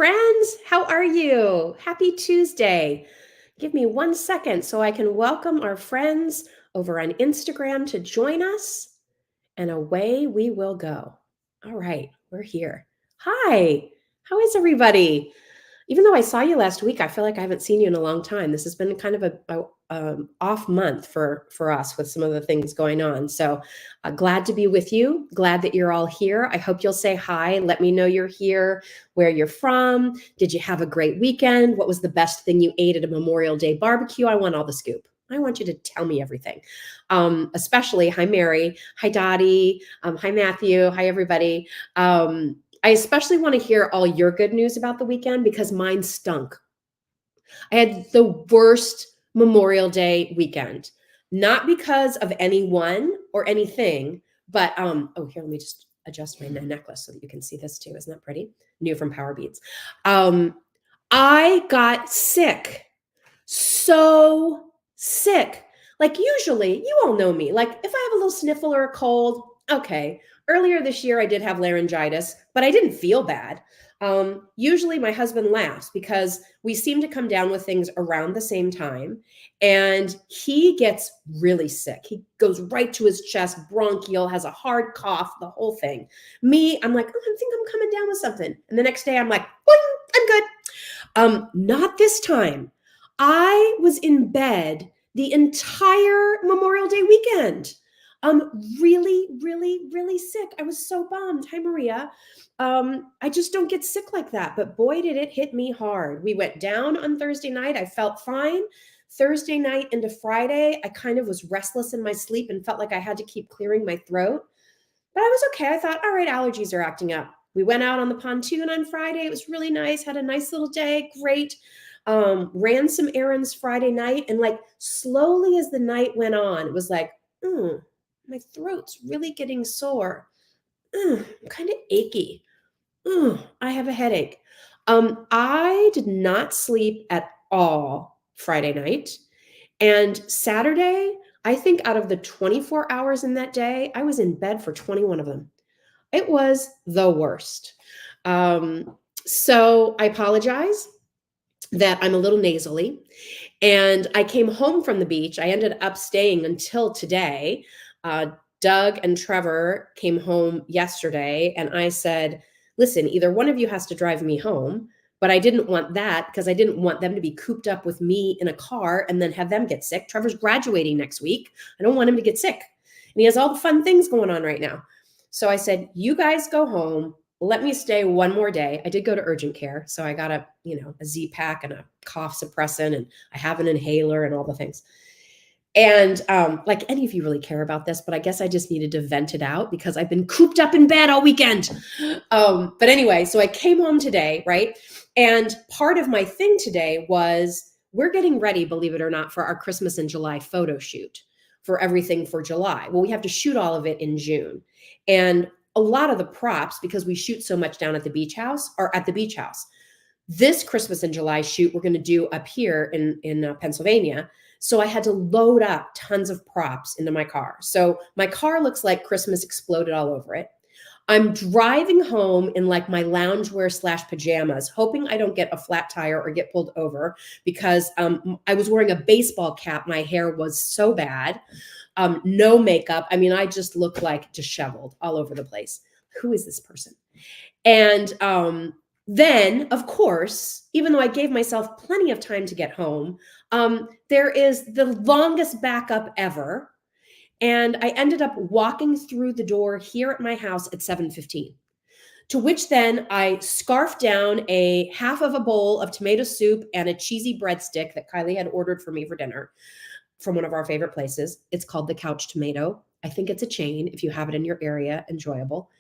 friends. How are you? Happy Tuesday. Give me 1 second so I can welcome our friends over on Instagram to join us, and away we will go. All right, we're here. Hi, how is everybody? Even though I saw you last week, I feel like I haven't seen you in a long time. This has been kind of a off month for us with some of the things going on. So glad to be with you. Glad that you're all here. I hope you'll say hi. Let me know you're here, where you're from. Did you have a great weekend? What was the best thing you ate at a Memorial Day barbecue? I want all the scoop. I want you to tell me everything. Especially, hi, Mary. Hi, Dottie. Hi, Matthew. Hi, everybody. I especially want to hear all your good news about the weekend because mine stunk. I had the worst Memorial Day weekend, not because of anyone or anything, but oh, here, let me just adjust my necklace so that you can see this too. Isn't that pretty? New from Power Beads. I got sick. So sick. Like usually, you all know me. Like if I have a little sniffle or a cold, okay. Earlier this year, I did have laryngitis, but I didn't feel bad. Usually, my husband laughs because we seem to come down with things around the same time, and he gets really sick. He goes right to his chest, bronchial, has a hard cough, the whole thing. Me, I'm like, oh, I think I'm coming down with something, and the next day, I'm like, boing, I'm good. Not this time. I was in bed the entire Memorial Day weekend. Really, really, really sick. I was so bummed. Hi, Maria. I just don't get sick like that. But boy, did it hit me hard. We went down on Thursday night. I felt fine. Thursday night into Friday, I kind of was restless in my sleep and felt like I had to keep clearing my throat. But I was okay. I thought, all right, allergies are acting up. We went out on the pontoon on Friday. It was really nice. Had a nice little day. Great. Ran some errands Friday night. And like slowly as the night went on, it was like, my throat's really getting sore. I'm kind of achy. I have a headache. I did not sleep at all Friday night. And Saturday, I think out of the 24 hours in that day, I was in bed for 21 of them. It was the worst. So I apologize that I'm a little nasally. And I came home from the beach. I ended up staying until today. Doug and Trevor came home yesterday, and I said, listen, either one of you has to drive me home. But I didn't want that because I didn't want them to be cooped up with me in a car and then have them get sick. Trevor's graduating next week. I don't want him to get sick. And he has all the fun things going on right now. So I said, you guys go home. Let me stay one more day. I did go to urgent care. So I got a Z-Pack and a cough suppressant, and I have an inhaler and all the things. And like any of you really care about this, but I guess I just needed to vent it out because I've been cooped up in bed all weekend. But anyway, so I came home today, right? And part of my thing today was we're getting ready, believe it or not, for our Christmas in July photo shoot for everything for July. Well, we have to shoot all of it in June. And a lot of the props, because we shoot so much down at the beach house, are at the beach house. This Christmas in July shoot we're going to do up here in Pennsylvania. So I had to load up tons of props into my car. So my car looks like Christmas exploded all over it. I'm driving home in like my loungewear / pajamas, hoping I don't get a flat tire or get pulled over because I was wearing a baseball cap. My hair was so bad. No makeup. I mean, I just look like disheveled all over the place. Who is this person? And then, of course, even though I gave myself plenty of time to get home, there is the longest backup ever. And I ended up walking through the door here at my house at 7:15. To which then I scarfed down a half of a bowl of tomato soup and a cheesy breadstick that Kylie had ordered for me for dinner from one of our favorite places. It's called the Couch Tomato. I think it's a chain. If you have it in your area, enjoyable.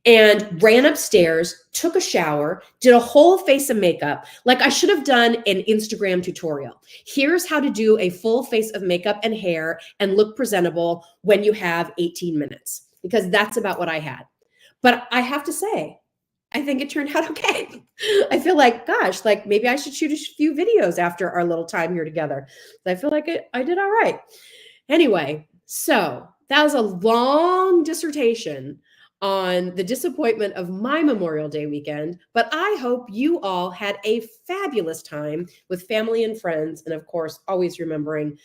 And ran upstairs, took a shower, did a whole face of makeup. Like I should have done an Instagram tutorial. Here's how to do a full face of makeup and hair and look presentable when you have 18 minutes, because that's about what I had. But I have to say, I think it turned out okay. I feel like, gosh, like maybe I should shoot a few videos after our little time here together. I feel like I did all right. Anyway, so that was a long dissertation on the disappointment of my Memorial Day weekend, but I hope you all had a fabulous time with family and friends. And of course, always remembering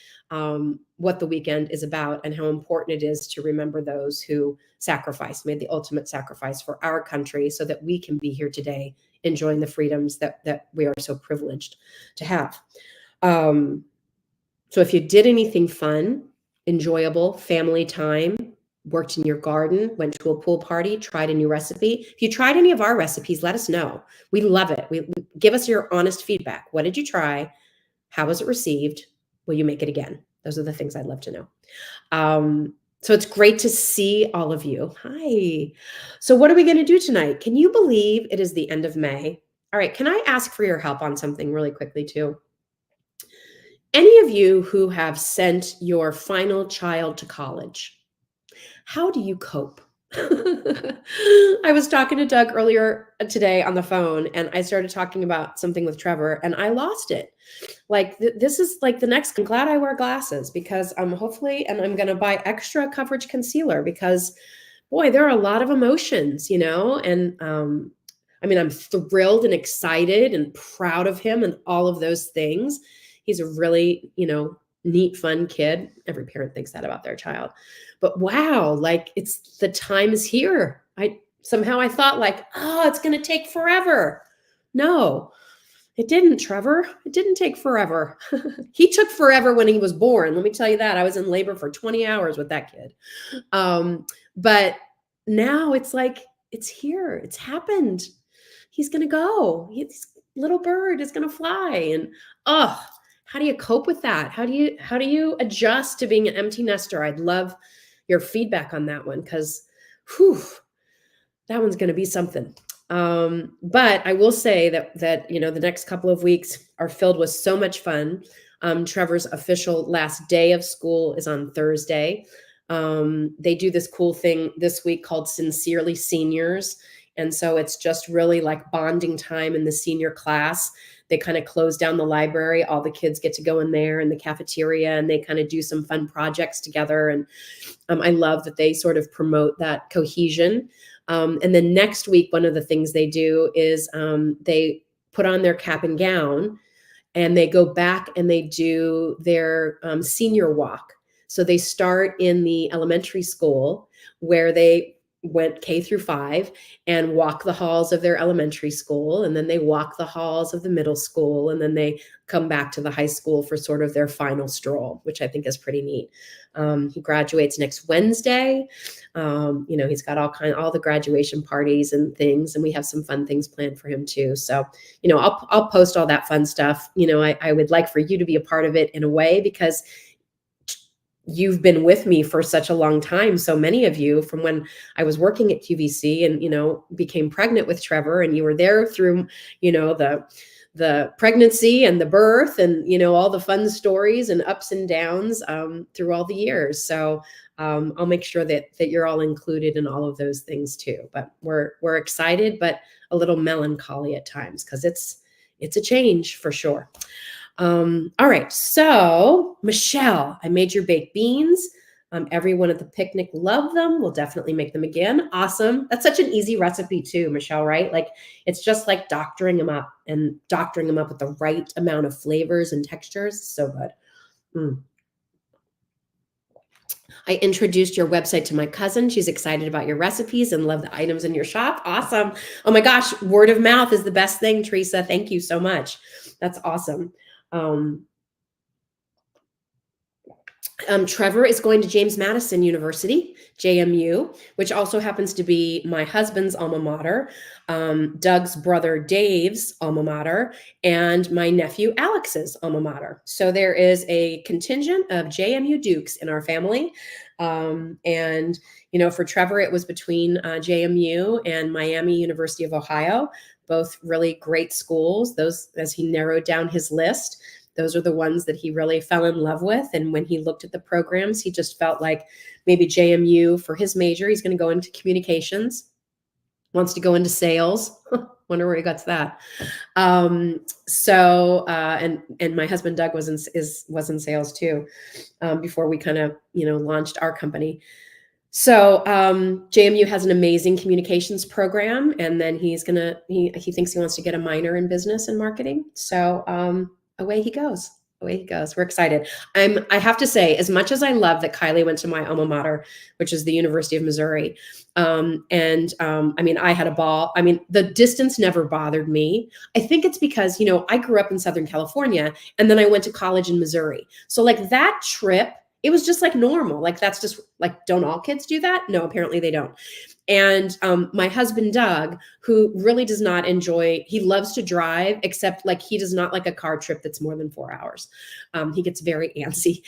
what the weekend is about and how important it is to remember those who sacrificed, made the ultimate sacrifice for our country so that we can be here today enjoying the freedoms that we are so privileged to have. So if you did anything fun, enjoyable, family time, worked in your garden, went to a pool party, tried a new recipe. If you tried any of our recipes, let us know. We love it. Give us your honest feedback. What did you try? How was it received? Will you make it again? Those are the things I'd love to know. So it's great to see all of you. Hi. So what are we going to do tonight? Can you believe it is the end of May? All right. Can I ask for your help on something really quickly too? Any of you who have sent your final child to college, how do you cope? I was talking to Doug earlier today on the phone, and I started talking about something with Trevor, and I lost it. Like this is like the next. I'm glad I wear glasses because hopefully, and I'm going to buy extra coverage concealer because, boy, there are a lot of emotions, and I mean, I'm thrilled and excited and proud of him and all of those things. He's a really, neat, fun kid. Every parent thinks that about their child. But wow, like it's the time is here. I thought like, oh, it's going to take forever. No, it didn't, Trevor. It didn't take forever. He took forever when he was born. Let me tell you that. I was in labor for 20 hours with that kid. But now it's like, it's here. It's happened. He's going to go. His little bird is going to fly. And, how do you cope with that? How do you adjust to being an empty nester? I'd love your feedback on that one because, that one's going to be something. But I will say that the next couple of weeks are filled with so much fun. Trevor's official last day of school is on Thursday. They do this cool thing this week called Sincerely Seniors. And so it's just really like bonding time in the senior class. They kind of close down the library. All the kids get to go in there in the cafeteria and they kind of do some fun projects together. And I love that they sort of promote that cohesion. And then next week, one of the things they do is they put on their cap and gown and they go back and they do their senior walk. So they start in the elementary school where they went K through 5 and walk the halls of their elementary school. And then they walk the halls of the middle school. And then they come back to the high school for sort of their final stroll, which I think is pretty neat. He graduates next Wednesday. He's got all the graduation parties and things, and we have some fun things planned for him too. So, I'll post all that fun stuff. I would like for you to be a part of it in a way because you've been with me for such a long time. So many of you from when I was working at QVC and, became pregnant with Trevor, and you were there through, the pregnancy and the birth and, all the fun stories and ups and downs through all the years. So I'll make sure that you're all included in all of those things too. But we're excited, but a little melancholy at times because it's a change for sure. All right. So Michelle, I made your baked beans. Everyone at the picnic loved them. We'll definitely make them again. Awesome. That's such an easy recipe too, Michelle, right? Like it's just like doctoring them up with the right amount of flavors and textures. So good. I introduced your website to my cousin. She's excited about your recipes and love the items in your shop. Awesome. Oh my gosh. Word of mouth is the best thing, Teresa. Thank you so much. That's awesome. Trevor is going to James Madison University, JMU, which also happens to be my husband's alma mater, Doug's brother Dave's alma mater, and my nephew Alex's alma mater. So there is a contingent of JMU Dukes in our family. And, for Trevor, it was between JMU and Miami University of Ohio, both really great schools. Those, as he narrowed down his list, those are the ones that he really fell in love with. And when he looked at the programs, he just felt like maybe JMU for his major, he's going to go into communications, wants to go into sales. Wonder where he got to that. And my husband Doug was in sales too, before we kind of, launched our company. So JMU has an amazing communications program, and then he thinks he wants to get a minor in business and marketing. So away he goes. Away he goes. We're excited. I have to say, as much as I love that Kylie went to my alma mater, which is the University of Missouri, I mean, I had a ball. I mean, the distance never bothered me. I think it's because, I grew up in Southern California, and then I went to college in Missouri. So like that trip, it was just like normal. Like that's just like, don't all kids do that? No, apparently they don't. And my husband, Doug, who really does not enjoy, he loves to drive, except like he does not like a car trip that's more than 4 hours. He gets very antsy.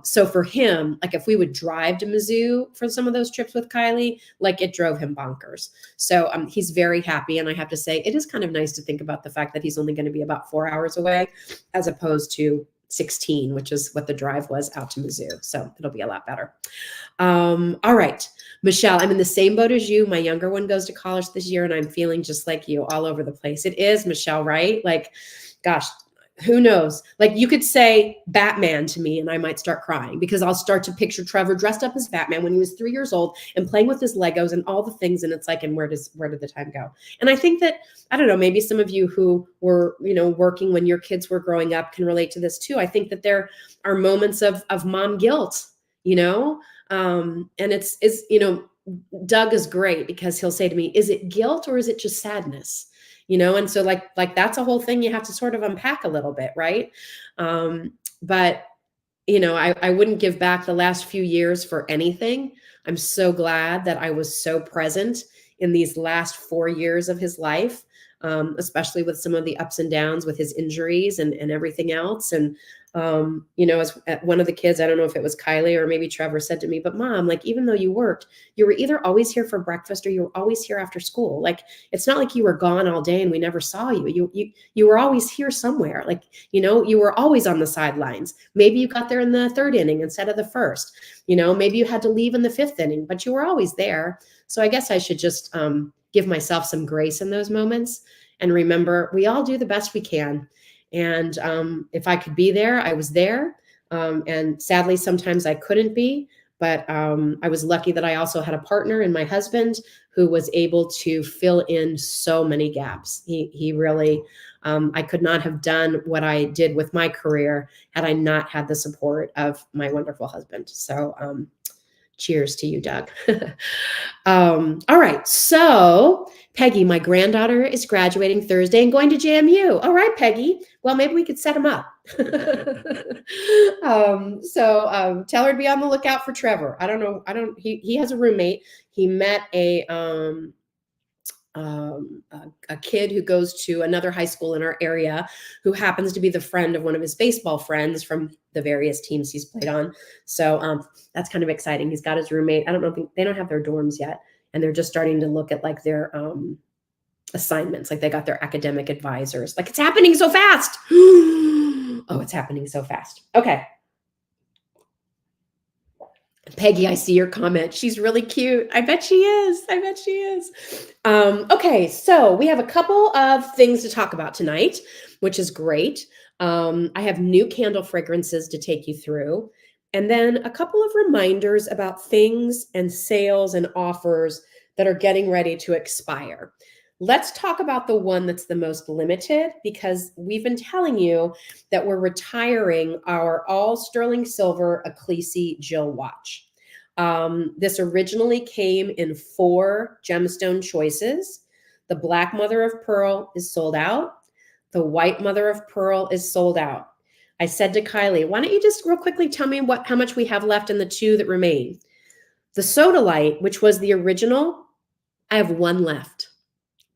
So for him, like if we would drive to Mizzou for some of those trips with Kylie, like it drove him bonkers. So he's very happy. And I have to say, it is kind of nice to think about the fact that he's only going to be about 4 hours away as opposed to 16, which is what the drive was out to Mizzou. So it'll be a lot better. All right, Michelle, I'm in the same boat as you. My younger one goes to college this year, and I'm feeling just like you, all over the place. It is, Michelle, right? Like, gosh, who knows? Like you could say Batman to me and I might start crying because I'll start to picture Trevor dressed up as Batman when he was 3 years old and playing with his Legos and all the things. And it's like, and where did the time go? And I think that, I don't know, maybe some of you who were, working when your kids were growing up can relate to this too. I think that there are moments of mom guilt, and Doug is great because he'll say to me, is it guilt or is it just sadness? And so like that's a whole thing you have to sort of unpack a little bit, right? But I wouldn't give back the last few years for anything. I'm so glad that I was so present in these last 4 years of his life, especially with some of the ups and downs with his injuries and everything else. And as one of the kids, I don't know if it was Kylie or maybe Trevor, said to me, but Mom, like, even though you worked, you were either always here for breakfast or you were always here after school. Like, it's not like you were gone all day and we never saw you. You were always here somewhere. Like, you were always on the sidelines. Maybe you got there in the third inning instead of the first. Maybe you had to leave in the fifth inning, but you were always there. So I guess I should just give myself some grace in those moments and remember we all do the best we can. And if I could be there, I was there. And sadly, sometimes I couldn't be, but I was lucky that I also had a partner in my husband who was able to fill in so many gaps. He really, I could not have done what I did with my career had I not had the support of my wonderful husband. So cheers to you, Doug. All right. So Peggy, my granddaughter, is graduating Thursday and going to JMU. All right, Peggy. Well, maybe we could set him up. Tell her to be on the lookout for Trevor. I don't know. He has a roommate. He met a kid who goes to another high school in our area who happens to be the friend of one of his baseball friends from the various teams he's played on. So that's kind of exciting. He's got his roommate. I don't know, they don't have their dorms yet. And they're just starting to look at like their assignments. Like they got their academic advisors. Like it's happening so fast. Oh, it's happening so fast. Okay. Peggy, I see your comment. She's really cute. I bet she is. Okay, so we have a couple of things to talk about tonight, which is great. I have new candle fragrances to take you through, and then a couple of reminders about things and sales and offers that are getting ready to expire. Let's talk about the one that's the most limited because we've been telling you that we're retiring our all sterling silver Aclisi Jill watch. This originally came in 4 gemstone choices. The black mother of pearl is sold out. The white mother of pearl is sold out. I said to Kylie, why don't you just real quickly tell me how much we have left in the 2 that remain? The sodalite, which was the original, I have 1 left.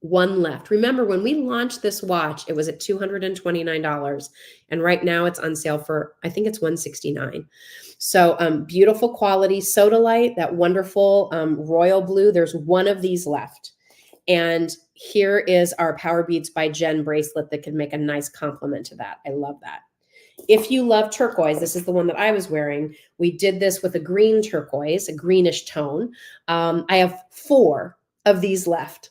1 left. Remember, when we launched this watch, it was at $229. And right now it's on sale for, I think it's $169. So beautiful quality sodalite, that wonderful royal blue. There's 1 of these left. And here is our Power Beads by Jen bracelet that can make a nice complement to that. I love that. If you love turquoise, this is the one that I was wearing. We did this with a green turquoise, a greenish tone. I have 4 of these left.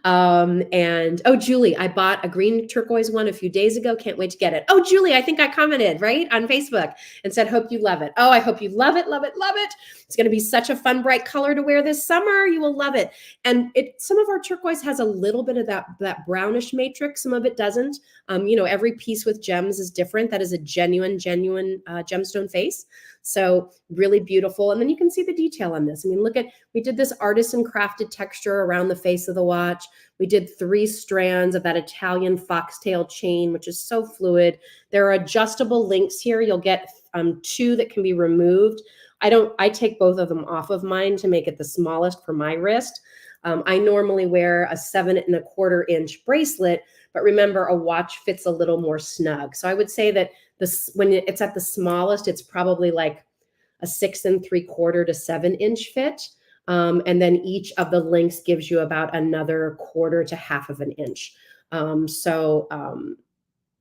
And oh, Julie, I bought a green turquoise one a few days ago. Can't wait to get it. Oh, Julie, I think I commented right on Facebook and said, hope you love it. Oh, I hope you love it, love it, love it. It's going to be such a fun, bright color to wear this summer. You will love it. And some of our turquoise has a little bit of that brownish matrix. Some of it doesn't. Every piece with gems is different. That is a genuine gemstone face. So really beautiful. And then you can see the detail on this. I mean, we did this artisan crafted texture around the face of the watch. We did 3 strands of that Italian foxtail chain, which is so fluid. There are adjustable links here. You'll get 2 that can be removed. I take both of them off of mine to make it the smallest for my wrist. I normally wear a 7¼ inch bracelet, but remember, a watch fits a little more snug. So I would say that when it's at the smallest, it's probably like a 6¾ to 7 inch fit. And then each of the links gives you about another 1/4 to 1/2 of an inch.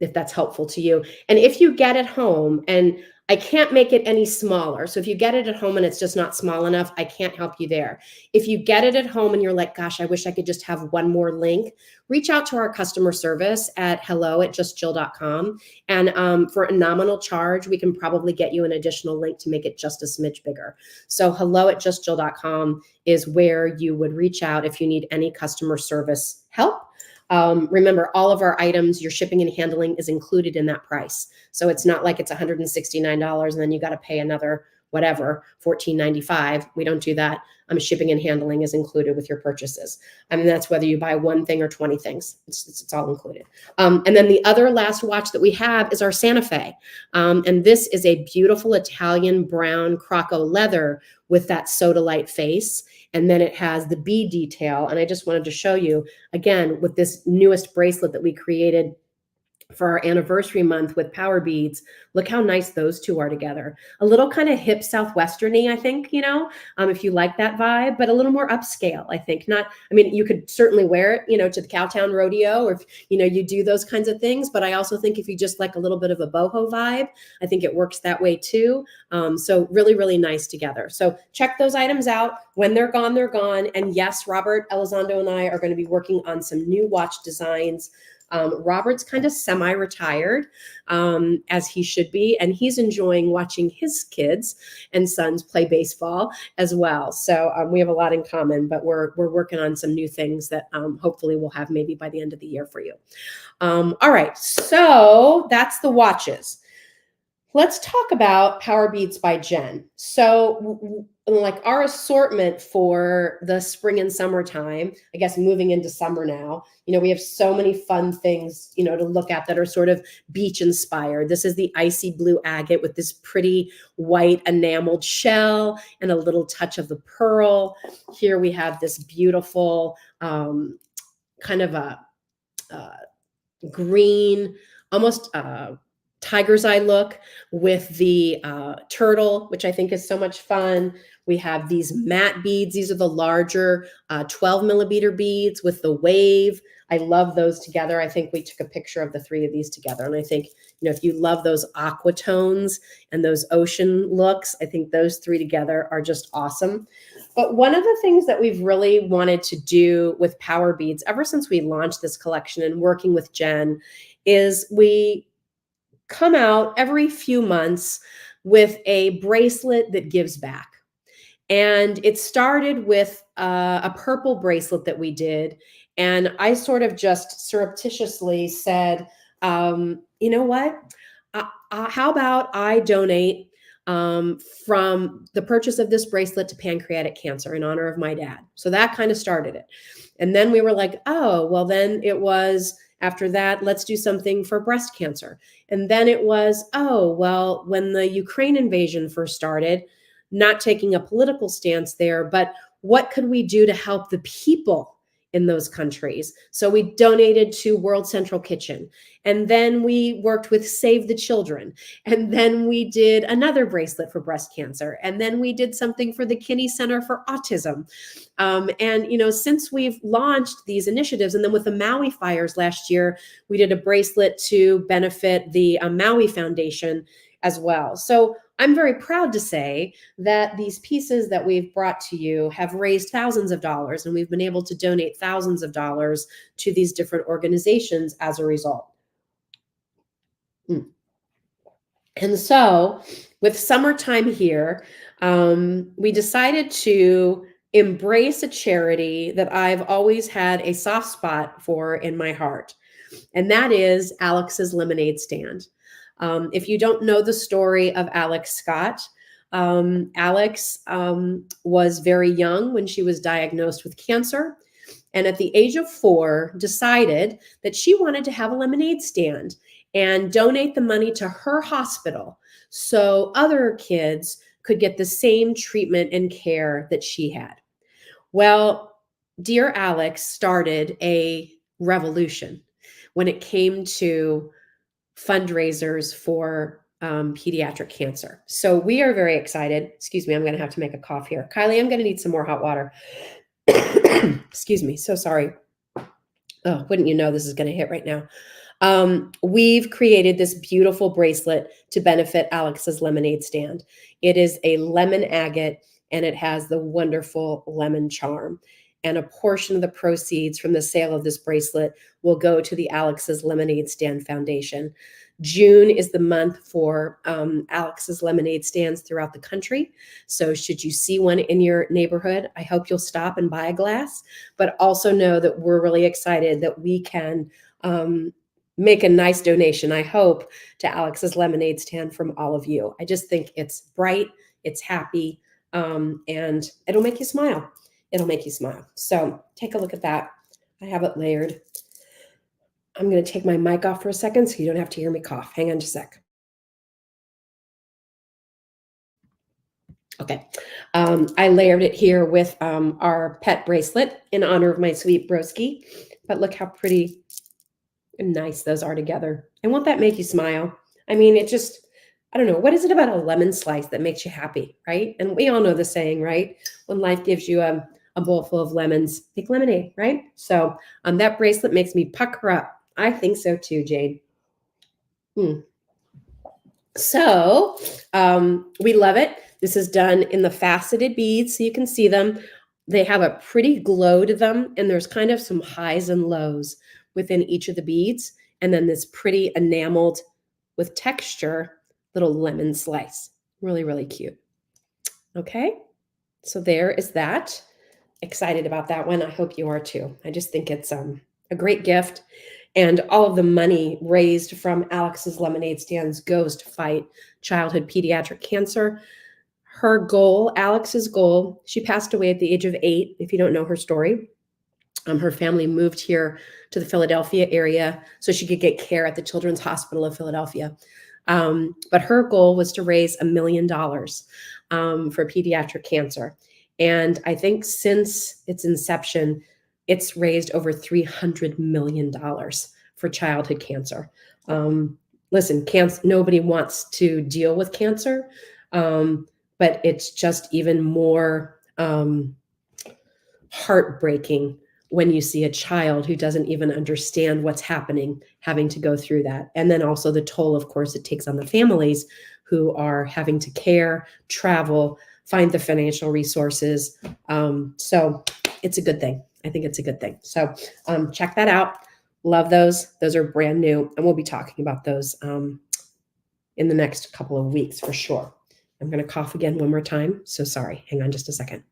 If that's helpful to you. And if you get it home, and I can't make it any smaller. So if you get it at home and it's just not small enough, I can't help you there. If you get it at home and you're like, gosh, I wish I could just have one more link, reach out to our customer service at hello@justjill.com. And for a nominal charge, we can probably get you an additional link to make it just a smidge bigger. So hello@justjill.com is where you would reach out if you need any customer service help. Remember, all of our items, your shipping and handling is included in that price. So it's not like it's $169 and then you got to pay another whatever, $14.95. We don't do that. Shipping and handling is included with your purchases. I mean, that's whether you buy one thing or 20 things. It's all included. And then the other last watch that we have is our Santa Fe. And this is a beautiful Italian brown croco leather with that sodalite face. And then it has the bead detail. And I just wanted to show you, again, with this newest bracelet that we created for our anniversary month with power beads, look how nice those 2 are together. A little kind of hip Southwesterny, I think, if you like that vibe, but a little more upscale, I think. You could certainly wear it, to the Cowtown Rodeo, or if, you do those kinds of things. But I also think if you just like a little bit of a boho vibe, I think it works that way too. So really, really nice together. So check those items out. When they're gone, they're gone. And yes, Robert Elizondo and I are going to be working on some new watch designs. Robert's kind of semi-retired, as he should be, and he's enjoying watching his kids and sons play baseball as well. So we have a lot in common, but we're working on some new things that hopefully we'll have maybe by the end of the year for you. All right, so that's the watches. Let's talk about Power Beads by Jen. So like our assortment for the spring and summertime, I guess moving into summer now, we have so many fun things, to look at that are sort of beach inspired. This is the icy blue agate with this pretty white enameled shell and a little touch of the pearl. Here we have this beautiful kind of a green, almost tiger's eye look with the turtle, which I think is so much fun. We have these matte beads. These are the larger 12 millimeter beads with the wave. I love those together. I think we took a picture of the 3 of these together. And I think, if you love those aqua tones and those ocean looks, I think those 3 together are just awesome. But one of the things that we've really wanted to do with Power Beads ever since we launched this collection and working with Jen is we come out every few months with a bracelet that gives back. And it started with a purple bracelet that we did. And I sort of just surreptitiously said, you know what? How about I donate from the purchase of this bracelet to pancreatic cancer in honor of my dad? So that kind of started it. And then we were like, oh, well, then it was after that, let's do something for breast cancer. And then it was, oh, well, when the Ukraine invasion first started, not taking a political stance there, but what could we do to help the people in those countries? So we donated to World Central Kitchen. And then we worked with Save the Children. And then we did another bracelet for breast cancer. And then we did something for the Kinney Center for Autism. And since we've launched these initiatives, and then with the Maui fires last year, we did a bracelet to benefit the Maui Foundation as well. So I'm very proud to say that these pieces that we've brought to you have raised thousands of dollars, and we've been able to donate thousands of dollars to these different organizations as a result. Mm. And so, with summertime here, we decided to embrace a charity that I've always had a soft spot for in my heart, and that is Alex's Lemonade Stand. If you don't know the story of Alex Scott, Alex was very young when she was diagnosed with cancer. And at the age of 4, decided that she wanted to have a lemonade stand and donate the money to her hospital so other kids could get the same treatment and care that she had. Well, dear Alex started a revolution when it came to fundraisers for pediatric cancer. So we are very excited. Excuse me, I'm going to have to make a cough here. Kylie, I'm going to need some more hot water. Excuse me, so sorry. Oh, wouldn't you know this is going to hit right now? We've created this beautiful bracelet to benefit Alex's Lemonade Stand. It is a lemon agate and it has the wonderful lemon charm. And a portion of the proceeds from the sale of this bracelet will go to the Alex's Lemonade Stand Foundation. June is the month for Alex's Lemonade Stands throughout the country. So should you see one in your neighborhood, I hope you'll stop and buy a glass. But also know that we're really excited that we can make a nice donation, I hope, to Alex's Lemonade Stand from all of you. I just think it's bright, it's happy, and it'll make you smile. It'll make you smile. So take a look at that. I have it layered. I'm going to take my mic off for a second so you don't have to hear me cough. Hang on just a sec. Okay. I layered it here with our pet bracelet in honor of my sweet broski. But look how pretty and nice those are together. And won't that make you smile? I mean, it just, I don't know, what is it about a lemon slice that makes you happy, right? And we all know the saying, right? When life gives you a bowl full of lemons, make lemonade, right? So that bracelet makes me pucker up. I think so too, Jade. So we love it. This is done in the faceted beads, so you can see them. They have a pretty glow to them, and there's kind of some highs and lows within each of the beads. And then this pretty enameled with texture little lemon slice. Really, really cute. Okay, so there is that. Excited about that one. I hope you are too. I just think it's a great gift. And all of the money raised from Alex's Lemonade Stands goes to fight childhood pediatric cancer. Her goal, Alex's goal, she passed away at the age of 8, if you don't know her story. Her family moved here to the Philadelphia area so she could get care at the Children's Hospital of Philadelphia. But her goal was to raise $1 million for pediatric cancer. And I think since its inception, it's raised over $300 million for childhood cancer. Listen, nobody wants to deal with cancer, but it's just even more heartbreaking when you see a child who doesn't even understand what's happening, having to go through that. And then also the toll, of course, it takes on the families who are having to care, travel, find the financial resources. So it's a good thing. I think it's a good thing. So check that out. Love those. Those are brand new. And we'll be talking about those in the next couple of weeks for sure. I'm going to cough again one more time. So sorry. Hang on just a second.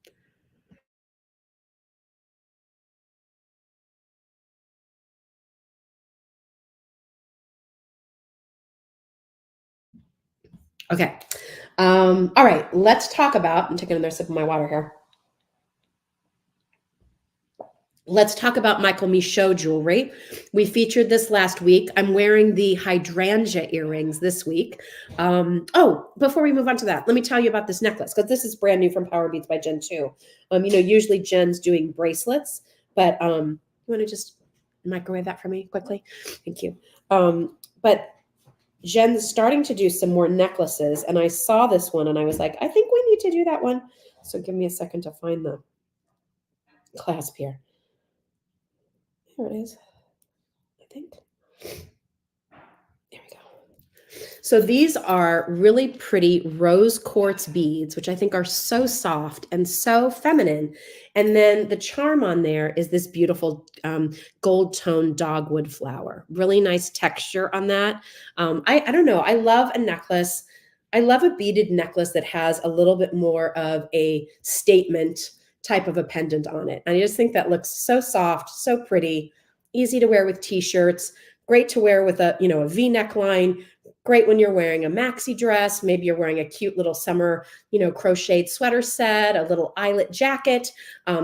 Okay. All right. Let's talk about, I'm taking another sip of my water here. Let's talk about Michael Michaud jewelry. We featured this last week. I'm wearing the hydrangea earrings this week. Before we move on to that, let me tell you about this necklace because this is brand new from Power Beats by Jen too. Usually Jen's doing bracelets, but you want to just microwave that for me quickly? Thank you. But Jen's starting to do some more necklaces, and I saw this one and I was like, I think we need to do that one. So give me a second to find the clasp here. Here it is, I think. There we go. So these are really pretty rose quartz beads, which I think are so soft and so feminine. And then the charm on there is this beautiful gold tone dogwood flower. Really nice texture on that. I don't know. I love a necklace. I love a beaded necklace that has a little bit more of a statement type of a pendant on it. And I just think that looks so soft, so pretty, easy to wear with t-shirts, great to wear with a V neckline, great when you're wearing a maxi dress, maybe you're wearing a cute little summer, crocheted sweater set, a little eyelet jacket.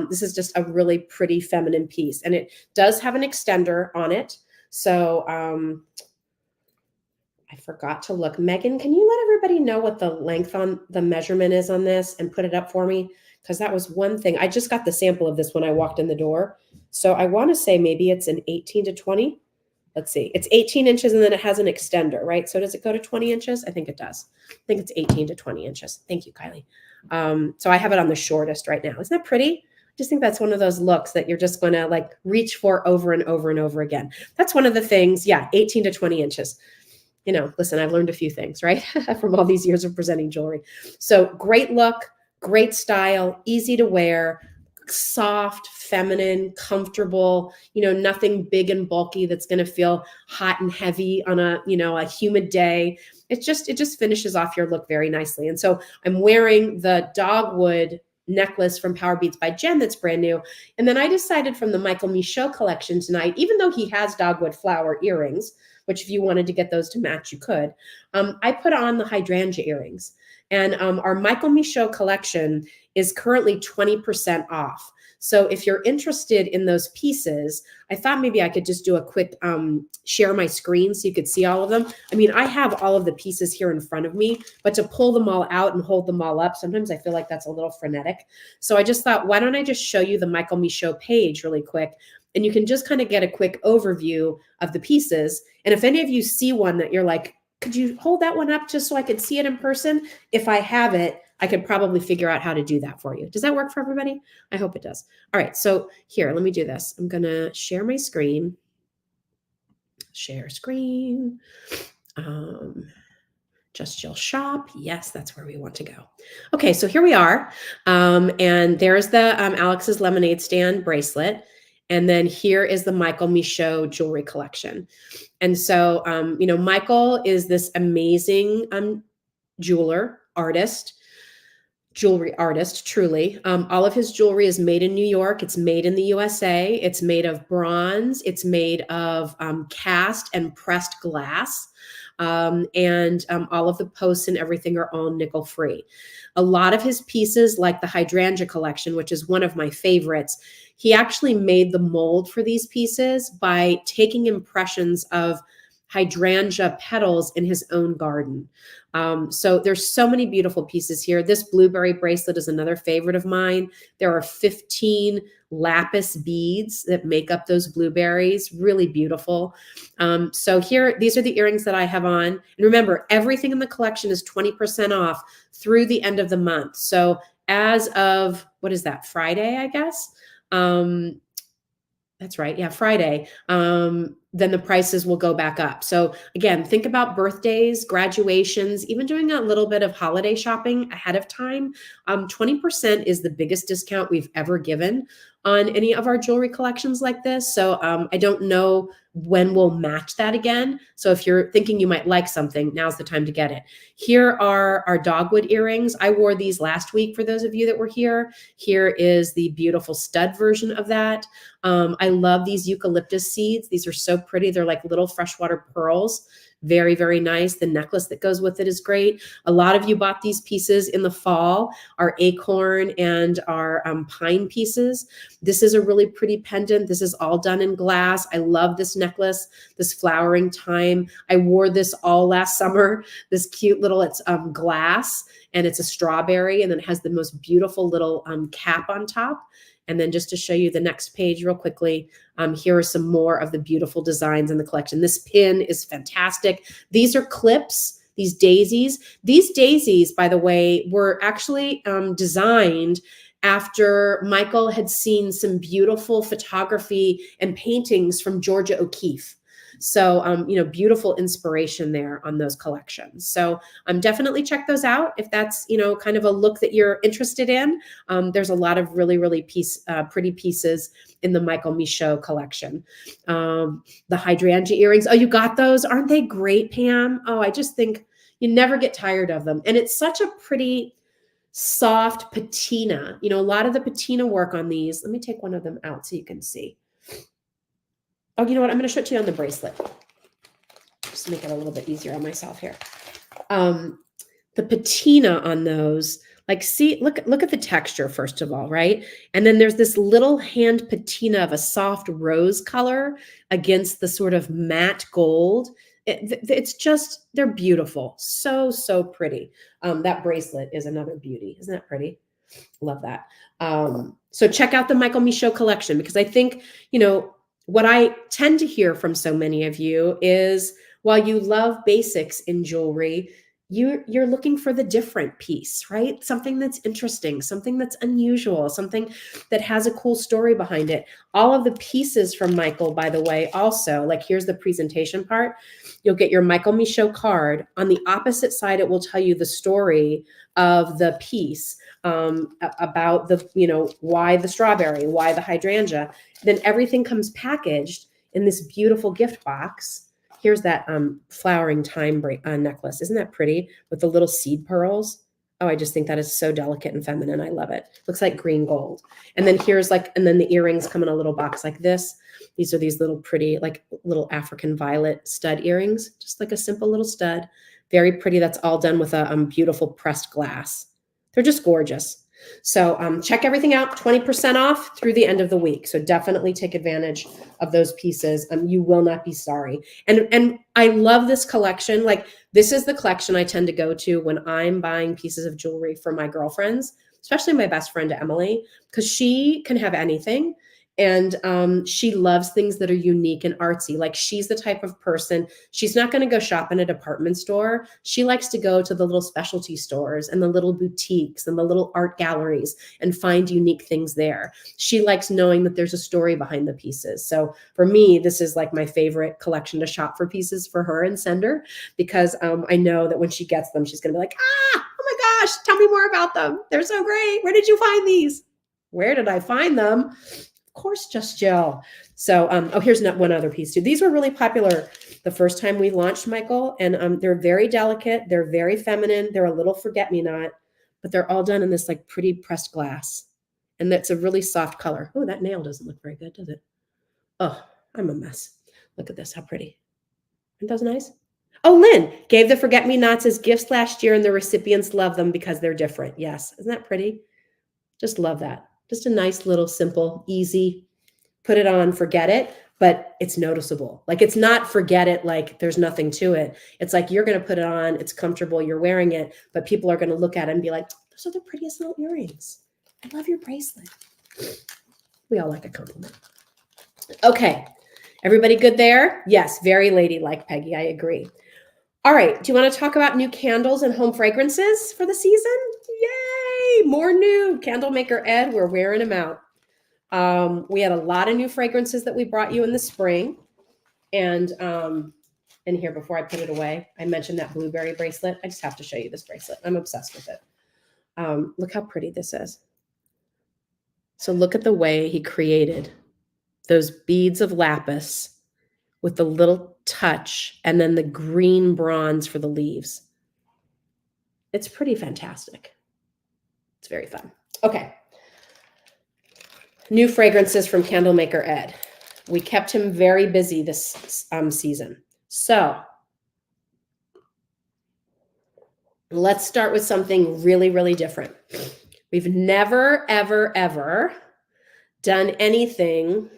This is just a really pretty feminine piece. And it does have an extender on it. So I forgot to look. Megan, can you let everybody know what the length on the measurement is on this and put it up for me? Because that was one thing. I just got the sample of this when I walked in the door. So I want to say maybe it's an 18 to 20. Let's see. It's 18 inches and then it has an extender, right? So does it go to 20 inches? I think it does. I think it's 18 to 20 inches. Thank you, Kylie. So I have it on the shortest right now. Isn't that pretty? I just think that's one of those looks that you're just going to like reach for over and over and over again. That's one of the things. Yeah, 18 to 20 inches. Listen, I've learned a few things, right? From all these years of presenting jewelry. So great look, great style, easy to wear, soft, feminine, comfortable, nothing big and bulky that's going to feel hot and heavy on a humid day. It just finishes off your look very nicely. And so I'm wearing the dogwood necklace from Power Beads by Jen that's brand new. And then I decided from the Michael Michaud collection tonight, even though he has dogwood flower earrings, which if you wanted to get those to match, you could, I put on the hydrangea earrings. And our Michael Michaud collection is currently 20% off. So if you're interested in those pieces, I thought maybe I could just do a quick share my screen so you could see all of them. I mean, I have all of the pieces here in front of me, but to pull them all out and hold them all up, sometimes I feel like that's a little frenetic. So I just thought, why don't I just show you the Michael Michaud page really quick? And you can just kind of get a quick overview of the pieces. And if any of you see one that you're like, could you hold that one up just so I could see it in person? If I have it, I could probably figure out how to do that for you. Does that work for everybody? I hope it does. All right, so here, let me do this. I'm gonna share my screen. Share screen. Just Jill Shop. Yes, that's where we want to go. Okay, so here we are. And there's the Alex's Lemonade Stand bracelet. And then here is the Michael Michaud jewelry collection. And so, Michael is this amazing jeweler, artist, jewelry artist, truly. All of his jewelry is made in New York. It's made in the USA. It's made of bronze. It's made of cast and pressed glass. And all of the posts and everything are all nickel free. A lot of his pieces, like the hydrangea collection, which is one of my favorites, he actually made the mold for these pieces by taking impressions of hydrangea petals in his own garden. So there's so many beautiful pieces here. This blueberry bracelet is another favorite of mine. There are 15 lapis beads that make up those blueberries. Really beautiful. So here, these are the earrings that I have on. And remember, everything in the collection is 20% off through the end of the month. So as of, what is that, Friday, I guess? That's right. Yeah, Friday. Then the prices will go back up. So again, think about birthdays, graduations, even doing a little bit of holiday shopping ahead of time. 20% is the biggest discount we've ever given on any of our jewelry collections like this. So I don't know when we'll match that again. So if you're thinking you might like something, now's the time to get it. Here are our dogwood earrings. I wore these last week for those of you that were here. Here is the beautiful stud version of that. I love these eucalyptus seeds. These are so pretty. They're like little freshwater pearls. Very, very nice. The necklace that goes with it is great. A lot of you bought these pieces in the fall, our acorn and our pine pieces. This is a really pretty pendant. This is all done in glass. I love this necklace, this flowering time. I wore this all last summer, this cute little, it's glass and it's a strawberry and then it has the most beautiful little cap on top. And then just to show you the next page real quickly, here are some more of the beautiful designs in the collection. This pin is fantastic. These are clips, these daisies. These daisies, by the way, were actually designed after Michael had seen some beautiful photography and paintings from Georgia O'Keeffe. So, beautiful inspiration there on those collections. So definitely check those out if that's, kind of a look that you're interested in. There's a lot of really, really pretty pieces in the Michael Michaud collection. The hydrangea earrings. Oh, you got those? Aren't they great, Pam? Oh, I just think you never get tired of them. And it's such a pretty soft patina. A lot of the patina work on these. Let me take one of them out so you can see. Oh, you know what? I'm going to show it to you on the bracelet. Just to make it a little bit easier on myself here. The patina on those, like, see, look at the texture, first of all, right? And then there's this little hand patina of a soft rose color against the sort of matte gold. It's just, they're beautiful. So, so pretty. That bracelet is another beauty. Isn't that pretty? Love that. So check out the Michael Michaud collection, because I think, what I tend to hear from so many of you is, while you love basics in jewelry, you're looking for the different piece, right? Something that's interesting, something that's unusual, something that has a cool story behind it. All of the pieces from Michael, by the way, also, like, here's the presentation part. You'll get your Michael Michaud card. On the opposite side, it will tell you the story of the piece, about the, why the strawberry, why the hydrangea. Then everything comes packaged in this beautiful gift box. Here's that flowering thyme necklace. Isn't that pretty, with the little seed pearls? Oh, I just think that is so delicate and feminine. I love it. Looks like green gold. And then and then the earrings come in a little box like this. These are these little pretty, like, little African violet stud earrings, just like a simple little stud. Very pretty. That's all done with a beautiful pressed glass. They're just gorgeous. So check everything out, 20% off through the end of the week. So definitely take advantage of those pieces. You will not be sorry. And I love this collection. Like, this is the collection I tend to go to when I'm buying pieces of jewelry for my girlfriends, especially my best friend Emily, because she can have anything. And she loves things that are unique and artsy. Like, she's the type of person, she's not going to go shop in a department store. She likes to go to the little specialty stores and the little boutiques and the little art galleries and find unique things there. She likes knowing that there's a story behind the pieces. So for me, this is like my favorite collection to shop for pieces for her and send her, because I know that when she gets them, she's going to be like, oh my gosh, tell me more about them. They're so great. Where did you find these? Where did I find them? Of course, Just Jill. So, here's one other piece too. These were really popular the first time we launched, Michael, and they're very delicate. They're very feminine. They're a little forget-me-not, but they're all done in this, like, pretty pressed glass, and that's a really soft color. Oh, that nail doesn't look very good, does it? Oh, I'm a mess. Look at this. How pretty. Aren't those nice? Oh, Lynn gave the forget-me-nots as gifts last year, and the recipients love them because they're different. Yes. Isn't that pretty? Just love that. Just a nice little simple, easy, put it on, forget it, but it's noticeable. Like, it's not forget it like there's nothing to it. It's like, you're going to put it on, it's comfortable, you're wearing it, but people are going to look at it and be like, those are the prettiest little earrings. I love your bracelet. We all like a compliment. Okay. Everybody good there? Yes. Very ladylike, Peggy. I agree. All right. Do you want to talk about new candles and home fragrances for the season? Yay! More new. Candle Maker Ed, we're wearing them out. We had a lot of new fragrances that we brought you in the spring. And here, before I put it away, I mentioned that blueberry bracelet. I just have to show you this bracelet. I'm obsessed with it. Look how pretty this is. So look at the way he created those beads of lapis with the little touch and then the green bronze for the leaves. It's pretty fantastic. It's very fun. Okay. New fragrances from Candle Maker Ed. We kept him very busy this season. So let's start with something really, really different. We've never, ever, ever done anything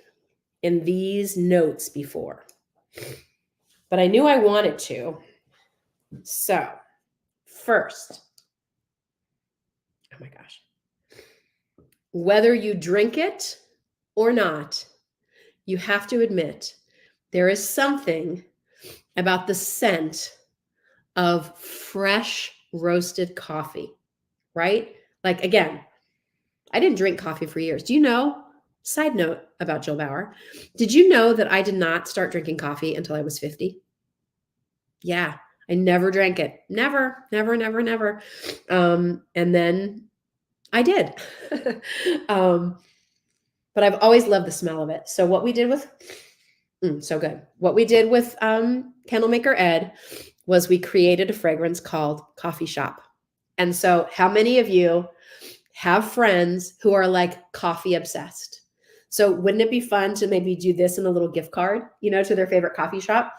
in these notes before, but I knew I wanted to. So first, oh my gosh, whether you drink it or not, you have to admit there is something about the scent of fresh roasted coffee, right? Like, again, I didn't drink coffee for years. Do you know? Side note about Jill Bauer. Did you know that I did not start drinking coffee until I was 50? Yeah, I never drank it. Never, never, never, never. And then I did. um, but I've always loved the smell of it. So what we did with so good. What we did with Candlemaker Ed was we created a fragrance called Coffee Shop. And so how many of you have friends who are like coffee obsessed? So wouldn't it be fun to maybe do this in a little gift card, to their favorite coffee shop?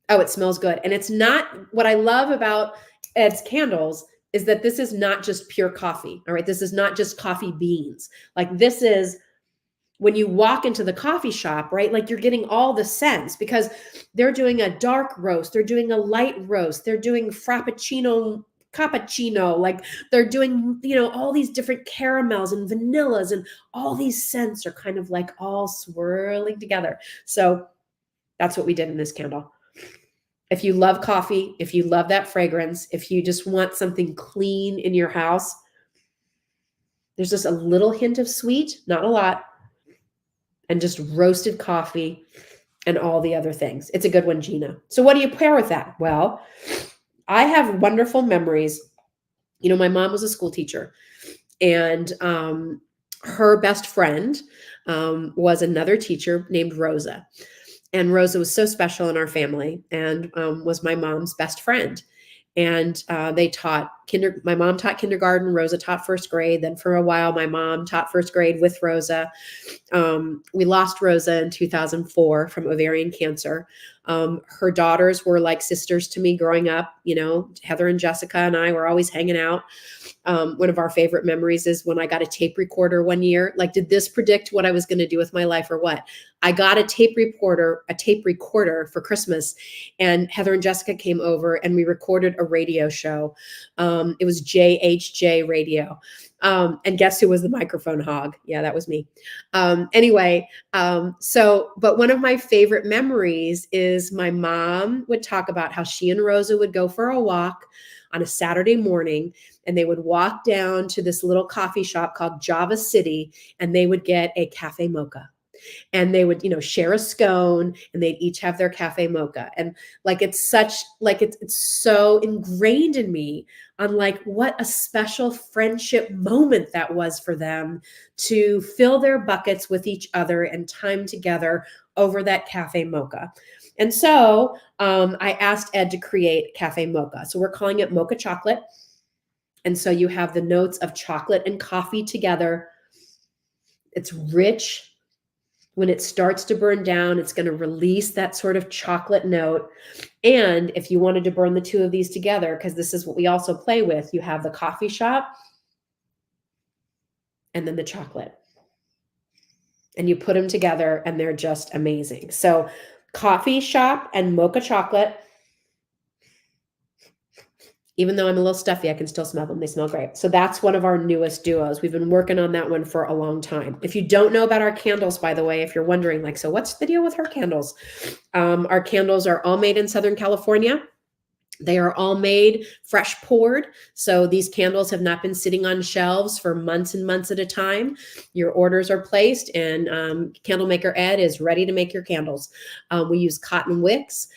Oh, it smells good. And it's not what I love about Ed's candles is that this is not just pure coffee. All right. This is not just coffee beans. Like this is when you walk into the coffee shop, right? Like you're getting all the scents because they're doing a dark roast, they're doing a light roast, they're doing frappuccino, cappuccino, like they're doing, all these different caramels and vanillas, and all these scents are kind of like all swirling together. So that's what we did in this candle. If you love coffee, if you love that fragrance, if you just want something clean in your house, there's just a little hint of sweet, not a lot, and just roasted coffee and all the other things. It's a good one, Gina. So what do you pair with that? Well, I have wonderful memories. My mom was a school teacher, and her best friend was another teacher named Rosa. And Rosa was so special in our family and was my mom's best friend. And they taught my mom taught kindergarten, Rosa taught first grade. Then for a while, my mom taught first grade with Rosa. We lost Rosa in 2004 from ovarian cancer. Her daughters were like sisters to me growing up. Heather and Jessica and I were always hanging out. One of our favorite memories is when I got a tape recorder one year. Like, did this predict what I was going to do with my life or what? I got a tape recorder for Christmas, and Heather and Jessica came over and we recorded a radio show. It was JHJ radio. And guess who was the microphone hog? Yeah, that was me. Anyway, but one of my favorite memories is my mom would talk about how she and Rosa would go for a walk on a Saturday morning, and they would walk down to this little coffee shop called Java City, and they would get a cafe mocha. And they would, share a scone, and they'd each have their cafe mocha. And like, it's so ingrained in me on like what a special friendship moment that was for them to fill their buckets with each other and time together over that cafe mocha. And so I asked Ed to create cafe mocha. So we're calling it mocha chocolate. And so you have the notes of chocolate and coffee together. It's rich. When it starts to burn down, it's going to release that sort of chocolate note. And if you wanted to burn the two of these together, because this is what we also play with, you have the coffee shop and then the chocolate. And you put them together and they're just amazing. So coffee shop and mocha chocolate. Even though I'm a little stuffy, I can still smell them. They smell great. So that's one of our newest duos. We've been working on that one for a long time. If you don't know about our candles, by the way, if you're wondering, like, so what's the deal with her candles? Our candles are all made in Southern California. They are all made fresh poured. So these candles have not been sitting on shelves for months and months at a time. Your orders are placed, and Candlemaker Ed is ready to make your candles. We use cotton wicks,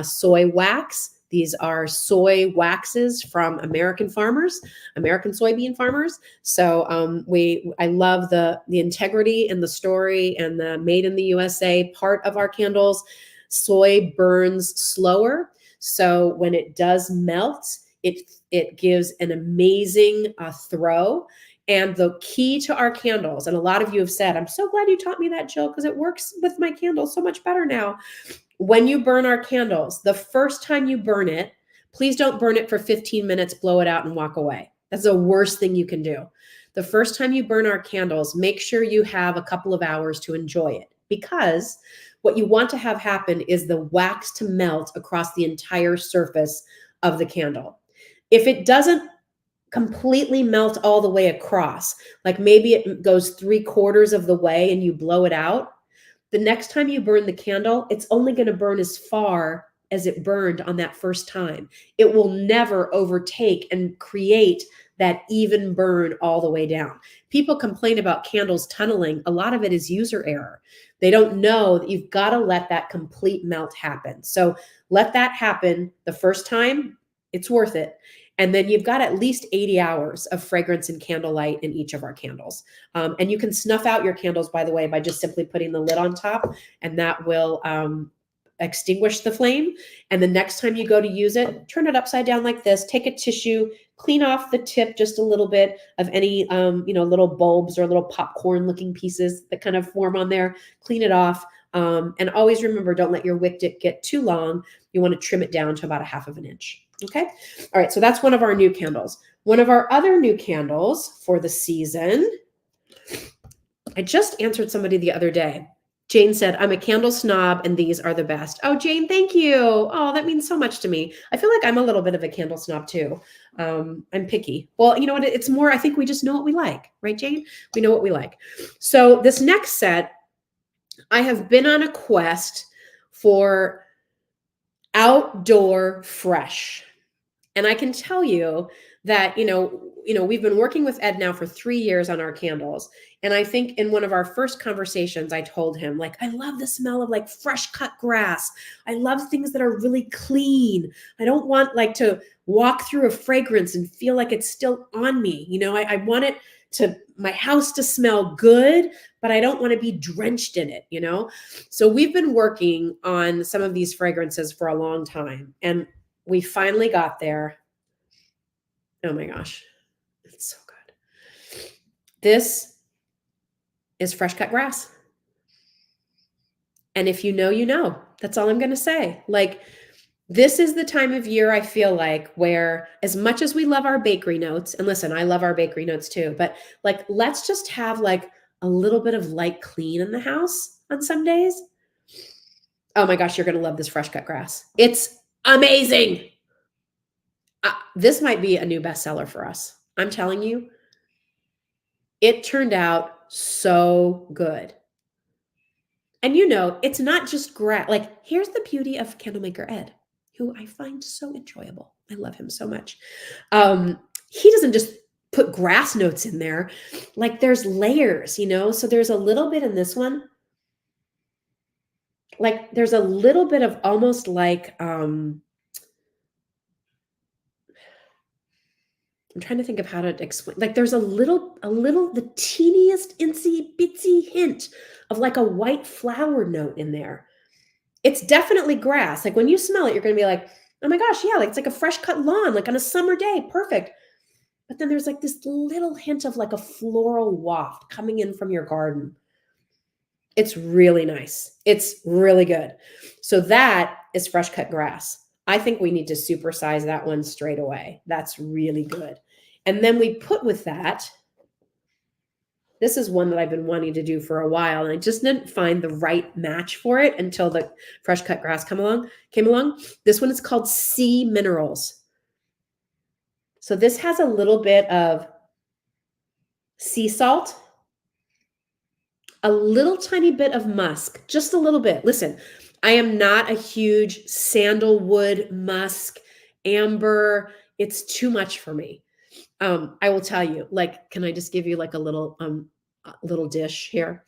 soy wax. These are soy waxes from American soybean farmers. So I love the integrity and the story and the made in the USA part of our candles. Soy burns slower. So when it does melt, it gives an amazing throw. And the key to our candles, and a lot of you have said, I'm so glad you taught me that, Jill, because it works with my candles so much better now. When you burn our candles, the first time you burn it, please don't burn it for 15 minutes, blow it out and walk away. That's the worst thing you can do. The first time you burn our candles, make sure you have a couple of hours to enjoy it, because what you want to have happen is the wax to melt across the entire surface of the candle. If it doesn't completely melt all the way across, like maybe it goes 3/4 of the way and you blow it out, the next time you burn the candle, it's only going to burn as far as it burned on that first time. It will never overtake and create that even burn all the way down. People complain about candles tunneling. A lot of it is user error. They don't know that you've got to let that complete melt happen. So let that happen the first time, it's worth it. And then you've got at least 80 hours of fragrance and candlelight in each of our candles. And you can snuff out your candles, by the way, by just simply putting the lid on top, and that will extinguish the flame. And the next time you go to use it, turn it upside down like this, take a tissue, clean off the tip just a little bit of any, little bulbs or little popcorn looking pieces that kind of form on there, clean it off. And always remember, don't let your wick get too long. You want to trim it down to about 1/2 of an inch. Okay. All right. So that's one of our new candles. One of our other new candles for the season. I just answered somebody the other day. Jane said, I'm a candle snob and these are the best. Oh, Jane, thank you. Oh, that means so much to me. I feel like I'm a little bit of a candle snob too. I'm picky. Well, you know what? It's more, I think we just know what we like, right, Jane? We know what we like. So this next set, I have been on a quest for outdoor fresh. And I can tell you that, we've been working with Ed now for 3 years on our candles. And I think in one of our first conversations, I told him, like, I love the smell of like fresh cut grass. I love things that are really clean. I don't want like to walk through a fragrance and feel like it's still on me. I want my house to smell good, but I don't want to be drenched in it, So we've been working on some of these fragrances for a long time. And we finally got there. Oh my gosh, it's so good. This is fresh cut grass. And if you know, you know. That's all I'm going to say. Like, this is the time of year, I feel like, where as much as we love our bakery notes, and listen, I love our bakery notes too, but like, let's just have like a little bit of light clean in the house on some days. Oh my gosh, you're going to love this fresh cut grass. It's amazing. This might be a new bestseller for us. I'm telling you, it turned out so good. And it's not just grass. Like, here's the beauty of Candlemaker Ed, who I find so enjoyable. I love him so much. He doesn't just put grass notes in there. Like, there's layers, so there's a little bit in this one. Like, there's a little bit of almost like, I'm trying to think of how to explain. Like, there's the teeniest insy bitsy hint of like a white flower note in there. It's definitely grass. Like, when you smell it, you're going to be like, oh my gosh, yeah, like it's like a fresh cut lawn, like on a summer day. Perfect. But then there's like this little hint of like a floral waft coming in from your garden. It's really nice. It's really good. So that is fresh cut grass. I think we need to supersize that one straight away. That's really good. And then we put with that, this is one that I've been wanting to do for a while, and I just didn't find the right match for it until the fresh cut grass came along. This one is called Sea Minerals. So this has a little bit of sea salt, a little tiny bit of musk, just a little bit. Listen, I am not a huge sandalwood, musk, amber. It's too much for me. I will tell you, like, can I just give you like a little dish here?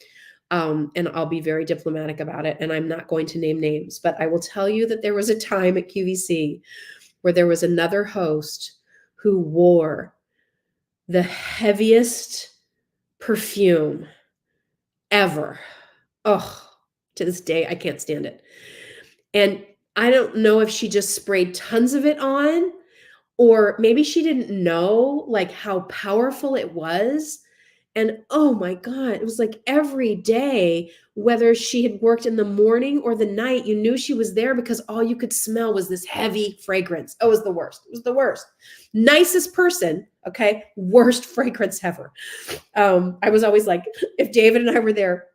And I'll be very diplomatic about it. And I'm not going to name names, but I will tell you that there was a time at QVC where there was another host who wore the heaviest perfume ever. Oh, to this day, I can't stand it. And I don't know if she just sprayed tons of it on, or maybe she didn't know like how powerful it was. And oh my God, it was like every day, whether she had worked in the morning or the night, you knew she was there because all you could smell was this heavy fragrance. Oh, it was the worst. It was the worst. Nicest person, okay? Worst fragrance ever. I was always like, if David and I were there,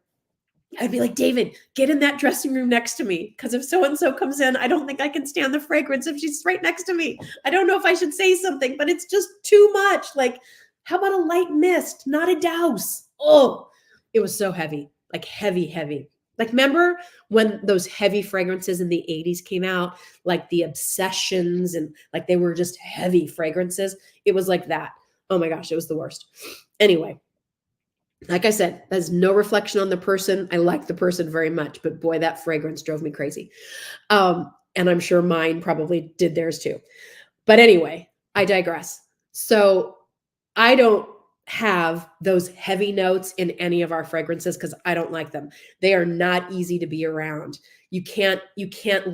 I'd be like, David, get in that dressing room next to me. Because if so-and-so comes in, I don't think I can stand the fragrance if she's right next to me. I don't know if I should say something, but it's just too much. Like, how about a light mist, not a douse? Oh, it was so heavy, like heavy, heavy. Like, remember when those heavy fragrances in the 80s came out, like the Obsessions, and like they were just heavy fragrances? It was like that. Oh my gosh, it was the worst. Anyway, like I said, there's no reflection on the person. I like the person very much, but boy, that fragrance drove me crazy. And I'm sure mine probably did theirs too. But anyway, I digress. So I don't have those heavy notes in any of our fragrances because I don't like them. They are not easy to be around. You can't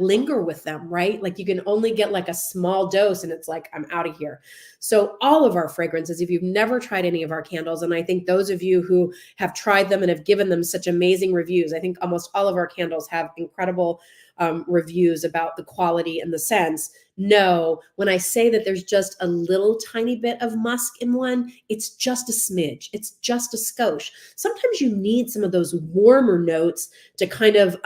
linger with them, right? Like you can only get like a small dose and it's like I'm out of here. So all of our fragrances, if you've never tried any of our candles, and I think those of you who have tried them and have given them such amazing reviews, I think almost all of our candles have incredible reviews about the quality and the scents. No, when I say that there's just a little tiny bit of musk in one, it's just a smidge. It's just a skosh. Sometimes you need some of those warmer notes to kind of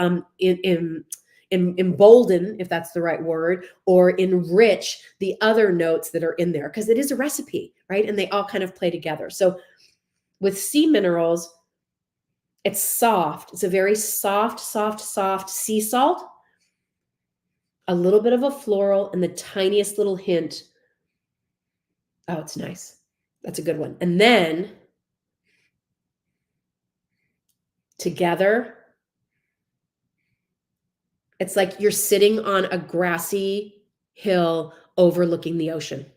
embolden, if that's the right word, or enrich the other notes that are in there because it is a recipe, right? And they all kind of play together. So with sea minerals, it's soft. It's a very soft, soft, soft sea salt, a little bit of a floral, and the tiniest little hint. Oh, it's nice. That's a good one. And then together, it's like you're sitting on a grassy hill overlooking the ocean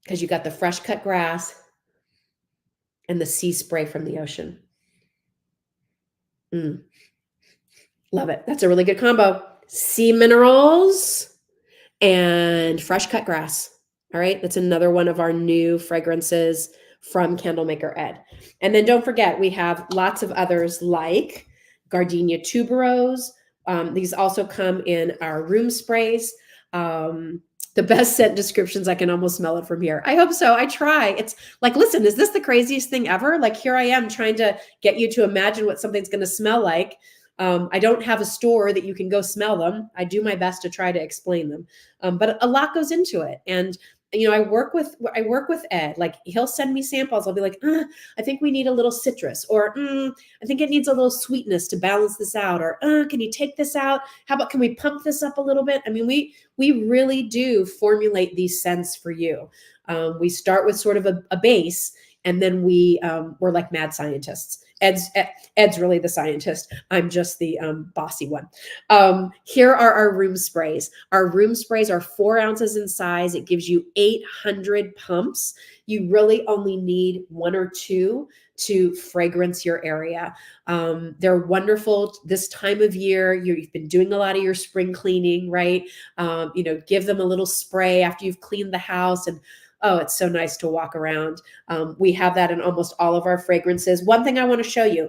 because you got the fresh cut grass and the sea spray from the ocean. Love it. That's a really good combo. Sea minerals and fresh cut grass. All right. That's another one of our new fragrances from Candlemaker Ed. And then don't forget, we have lots of others like Gardenia tuberose. These also come in our room sprays. The best scent descriptions, I can almost smell it from here. I hope so. I try. It's like, listen, is this the craziest thing ever? Like here I am trying to get you to imagine what something's going to smell like. I don't have a store that you can go smell them. I do my best to try to explain them. But a lot goes into it. And I work with Ed. Like he'll send me samples. I'll be like, I think we need a little citrus, or I think it needs a little sweetness to balance this out, or can you take this out? How about, can we pump this up a little bit? I mean, we really do formulate these scents for you. We start with sort of a base, and then we're like mad scientists. Ed's really the scientist. I'm just the bossy one. Here are our room sprays. Our room sprays are 4 ounces in size. It gives you 800 pumps. You really only need 1 or 2 to fragrance your area. They're wonderful this time of year. You've been doing a lot of your spring cleaning, right? Give them a little spray after you've cleaned the house, and oh, it's so nice to walk around. We have that in almost all of our fragrances. One thing I want to show you,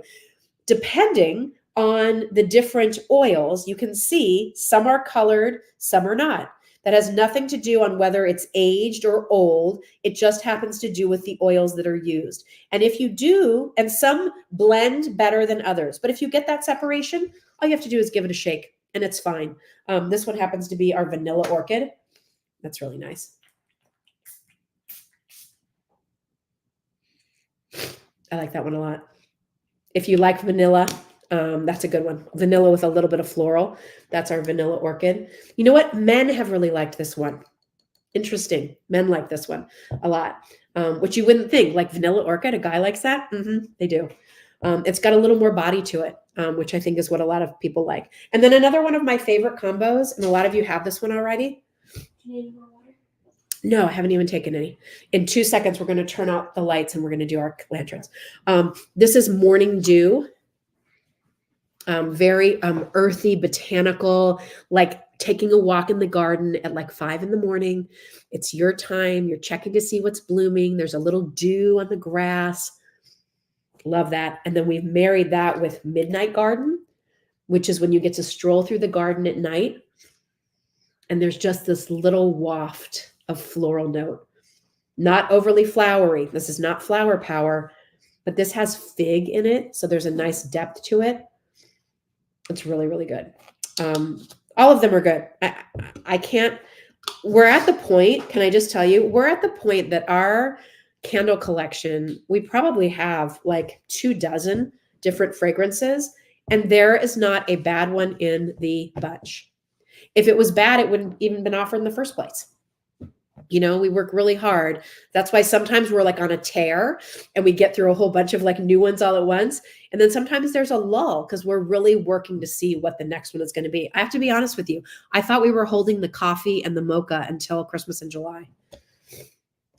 depending on the different oils, you can see some are colored, some are not. That has nothing to do on whether it's aged or old. It just happens to do with the oils that are used. And if you do, and some blend better than others, but if you get that separation, all you have to do is give it a shake and it's fine. This one happens to be our vanilla orchid. That's really nice. I like that one a lot. If you like vanilla, that's a good one. Vanilla with a little bit of floral. That's our vanilla orchid. You know what? Men have really liked this one. Interesting. Men like this one a lot, which you wouldn't think. Like vanilla orchid, a guy likes that? They do. It's got a little more body to it, which I think is what a lot of people like. And then another one of my favorite combos, and a lot of you have this one already. No, I haven't even taken any. In 2 seconds, we're going to turn out the lights and we're going to do our lanterns. This is Morning Dew. Very earthy, botanical, like taking a walk in the garden at like 5 in the morning. It's your time. You're checking to see what's blooming. There's a little dew on the grass. Love that. And then we've married that with Midnight Garden, which is when you get to stroll through the garden at night. And there's just this little waft of floral note, not overly flowery. This is not flower power, but this has fig in it. So there's a nice depth to it. It's really, really good. All of them are good. I can't, we're at the point, can I just tell you, we're at the point that our candle collection, we probably have like 24 different fragrances, and there is not a bad one in the bunch. If it was bad, it wouldn't even been offered in the first place. You know, we work really hard. That's why sometimes we're like on a tear and we get through a whole bunch of like new ones all at once. And then sometimes there's a lull because we're really working to see what the next one is going to be. I have to be honest with you. I thought we were holding the coffee and the mocha until Christmas in July.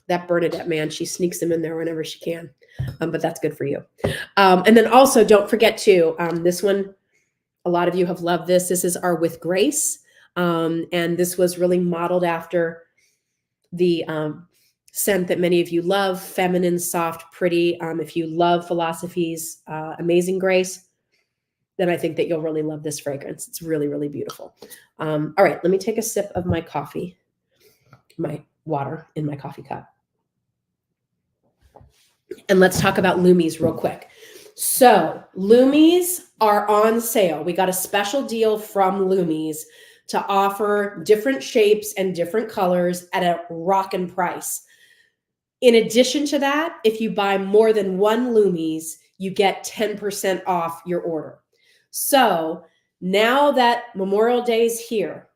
That Bernadette, man, she sneaks them in there whenever she can. But that's good for you. And then also don't forget to, this one, a lot of you have loved this. This is our With Grace. And this was really modeled after the scent that many of you love, feminine, soft, pretty. If you love Philosophy's Amazing Grace, then I think that you'll really love this fragrance. It's really, really beautiful. All right, let me take a sip of my coffee, my water in my coffee cup. And let's talk about Lumis real quick. So Lumis are on sale. We got a special deal from Lumis to offer different shapes and different colors at a rockin' price. In addition to that, if you buy more than one Lumis, you get 10% off your order. So now that Memorial Day is here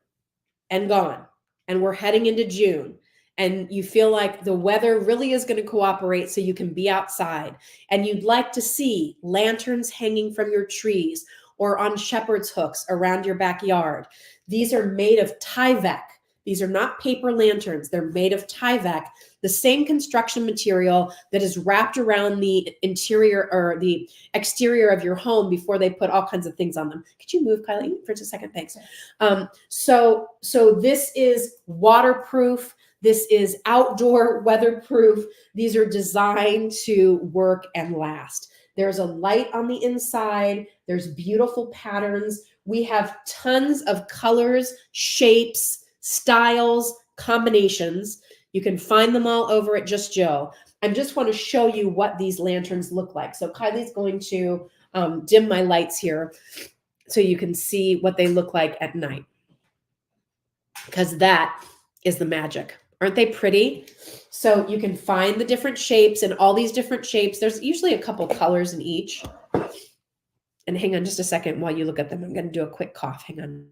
and gone, and we're heading into June, and you feel like the weather really is going to cooperate so you can be outside, and you'd like to see lanterns hanging from your trees or on shepherd's hooks around your backyard. These are made of Tyvek. These are not paper lanterns. They're made of Tyvek, the same construction material that is wrapped around the interior or the exterior of your home before they put all kinds of things on them. Could you move, Kylie, for just a second? Thanks. So this is waterproof. This is outdoor weatherproof. These are designed to work and last. There's a light on the inside. There's beautiful patterns. We have tons of colors, shapes, styles, combinations. You can find them all over at Just Jill. I just want to show you what these lanterns look like. So Kylie's going to dim my lights here so you can see what they look like at night, because that is the magic. Aren't they pretty? So you can find the different shapes and all these different shapes. There's usually a couple colors in each. And hang on just a second while you look at them. I'm going to do a quick cough. Hang on.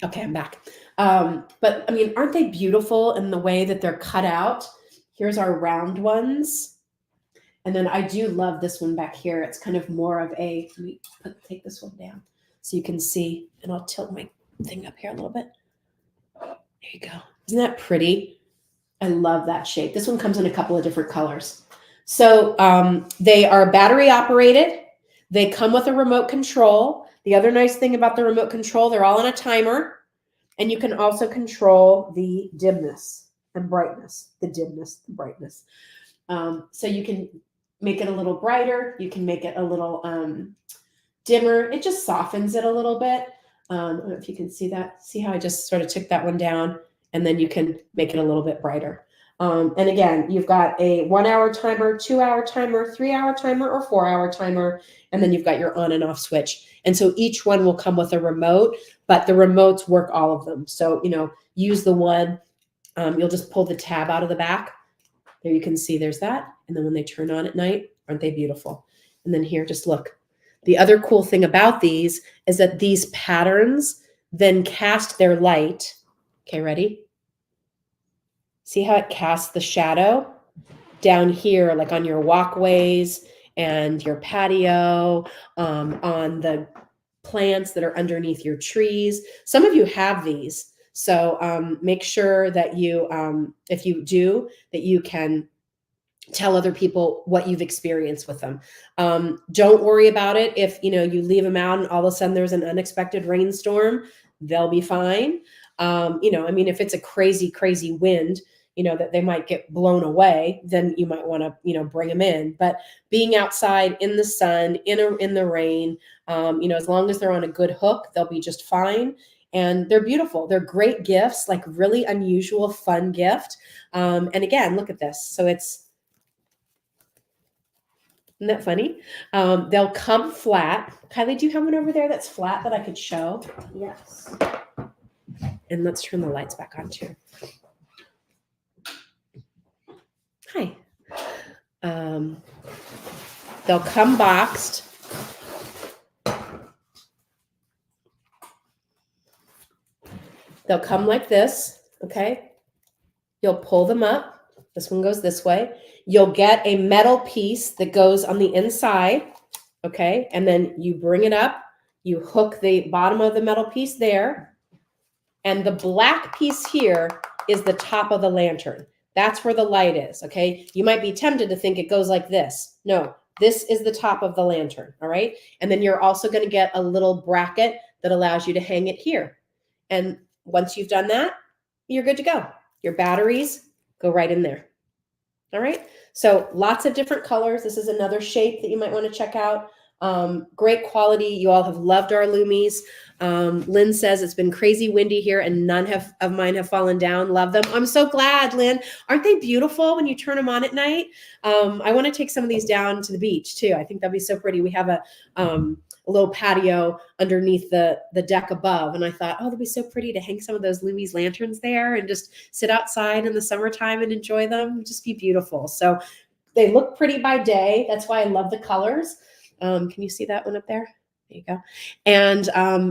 Okay, I'm back. But I mean, aren't they beautiful in the way that they're cut out? Here's our round ones. And then I do love this one back here. It's kind of more of a, let me take this one down so you can see, and I'll tilt my thing up here a little bit. There you go. Isn't that pretty? I love that shape. This one comes in a couple of different colors. So they are battery operated. They come with a remote control. The other nice thing about the remote control, they're all on a timer. And you can also control the dimness and brightness, the dimness, the brightness. So you can make it a little brighter. You can make it a little dimmer. It just softens it a little bit. I don't know if you can see that. See how I just sort of took that one down, and then you can make it a little bit brighter. And again, you've got a 1 hour timer, 2 hour timer, 3 hour timer, or 4 hour timer. And then you've got your on and off switch. And so each one will come with a remote, but the remotes work all of them. So, use the one, you'll just pull the tab out of the back. There you can see there's that. And then when they turn on at night, aren't they beautiful? And then here, just look. The other cool thing about these is that these patterns then cast their light. Okay, ready? See how it casts the shadow down here, like on your walkways and your patio, on the plants that are underneath your trees. Some of you have these. So make sure that you, if you do, that you can tell other people what you've experienced with them. Don't worry about it if you leave them out and all of a sudden there's an unexpected rainstorm. They'll be fine. If it's a crazy, crazy wind, that they might get blown away, then you might want to, bring them in. But being outside in the sun, in the rain, as long as they're on a good hook, they'll be just fine. And they're beautiful. They're great gifts, like really unusual, fun gift. And again, look at this. So isn't that funny? They'll come flat. Kylie, do you have one over there that's flat that I could show? Yes. And let's turn the lights back on too. Hi. They'll come boxed. They'll come like this, okay? You'll pull them up. This one goes this way. You'll get a metal piece that goes on the inside, okay? And then you bring it up. You hook the bottom of the metal piece there. And the black piece here is the top of the lantern. That's where the light is, okay? You might be tempted to think it goes like this. No, this is the top of the lantern, all right? And then you're also going to get a little bracket that allows you to hang it here. And once you've done that, you're good to go. Your batteries go right in there. All right. So lots of different colors. This is another shape that you might want to check out. Great quality. You all have loved our Lumis. Lynn says it's been crazy windy here and none of mine have fallen down. Love them. I'm so glad, Lynn. Aren't they beautiful when you turn them on at night? I want to take some of these down to the beach too. I think that'd be so pretty. We have a little patio underneath the deck above. And I thought, oh, that'd be so pretty to hang some of those Lumis lanterns there and just sit outside in the summertime and enjoy them. It'd just be beautiful. So they look pretty by day. That's why I love the colors. Can you see that one up there? There you go. And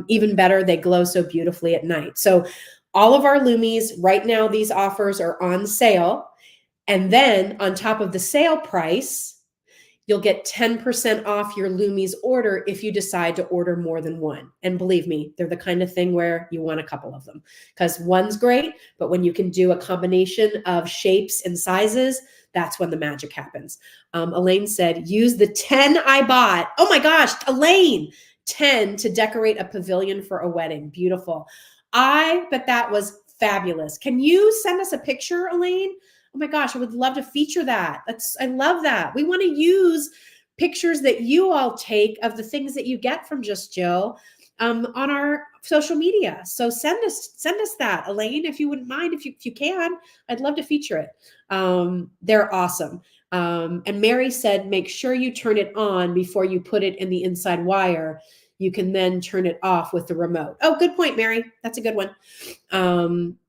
even better, they glow so beautifully at night. So all of our Lumis right now, these offers are on sale. And then on top of the sale price, you'll get 10% off your Lumis order if you decide to order more than one. And believe me, they're the kind of thing where you want a couple of them because one's great, but when you can do a combination of shapes and sizes, that's when the magic happens. Elaine said, use the 10 I bought. Oh my gosh, Elaine, 10 to decorate a pavilion for a wedding. Beautiful. I bet that was fabulous. Can you send us a picture, Elaine? Oh my gosh, I would love to feature that. I love that. We want to use pictures that you all take of the things that you get from Just Jill on our social media. So send us that, Elaine, if you wouldn't mind, if you can. I'd love to feature it. They're awesome. And Mary said, make sure you turn it on before you put it in the inside wire. You can then turn it off with the remote. Oh, good point, Mary. That's a good one.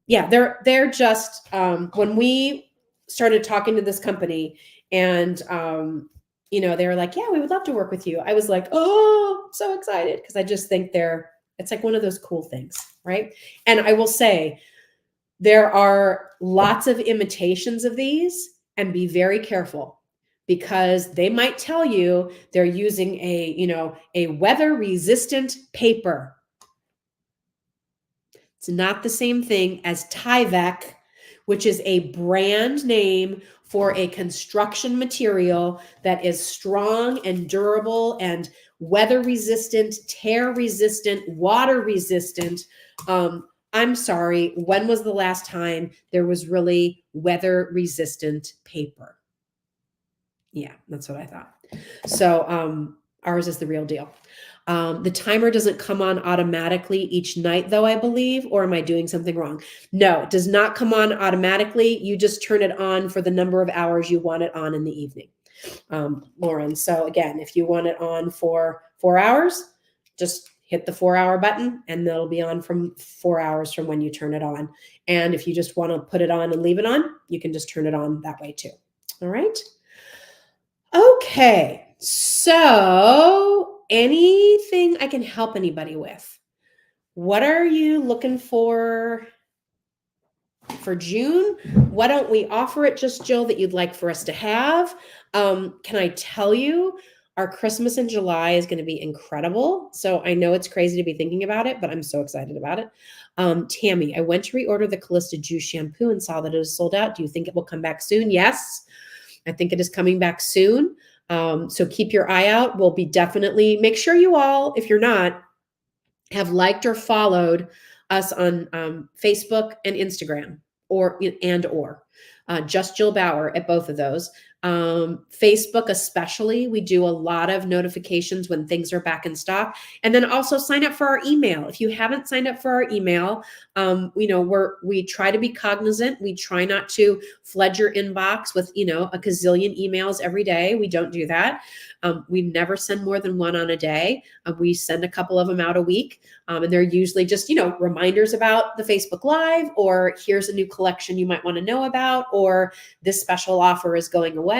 Yeah, they're just when we started talking to this company and they were like, yeah, we would love to work with you. I was like, oh, I'm so excited because I just think it's like one of those cool things, right? And I will say there are lots of imitations of these, and be very careful because they might tell you they're using a weather resistant paper. It's not the same thing as Tyvek, which is a brand name for a construction material that is strong and durable and weather resistant, tear resistant, water resistant. I'm sorry, when was the last time there was really weather resistant paper? Yeah, that's what I thought. So ours is the real deal. The timer doesn't come on automatically each night, though, I believe, or am I doing something wrong? No, it does not come on automatically. You just turn it on for the number of hours you want it on in the evening, Lauren. So again, if you want it on for 4 hours, just hit the 4-hour button and it'll be on from 4 hours from when you turn it on. And if you just want to put it on and leave it on, you can just turn it on that way too. All right. Okay. So anything I can help anybody with? What are you looking for June? Why don't we offer it, Just Jill, that you'd like for us to have? Can I tell you, our Christmas in July is going to be incredible. So I know it's crazy to be thinking about it, but I'm so excited about it. Tammy, I went to reorder the Calista Juice shampoo and saw that it is sold out. Do you think it will come back soon? Yes, I think it is coming back soon. So keep your eye out. We'll be definitely, make sure you all, if you're not, have liked or followed us on Facebook and Instagram or Just Jill Bauer at both of those. Facebook especially, we do a lot of notifications when things are back in stock. And then also sign up for our email. If you haven't signed up for our email, we try to be cognizant. We try not to flood your inbox with, a gazillion emails every day. We don't do that. We never send more than one on a day. We send a couple of them out a week. And they're usually just, reminders about the Facebook Live, or here's a new collection you might want to know about, or this special offer is going away.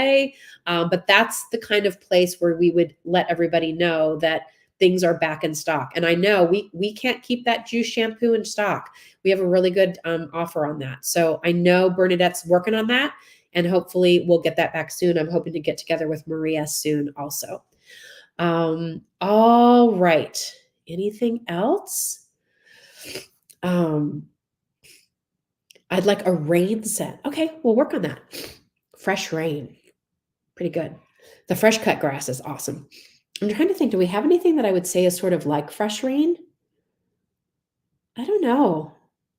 But that's the kind of place where we would let everybody know that things are back in stock. And I know we can't keep that juice shampoo in stock. We have a really good offer on that. So I know Bernadette's working on that, and hopefully we'll get that back soon. I'm hoping to get together with Maria soon also. All right. Anything else? I'd like a rain scent. Okay, we'll work on that. Fresh rain. Pretty good. The fresh cut grass is awesome. I'm trying to think, do we have anything that I would say is sort of like fresh rain? I don't know.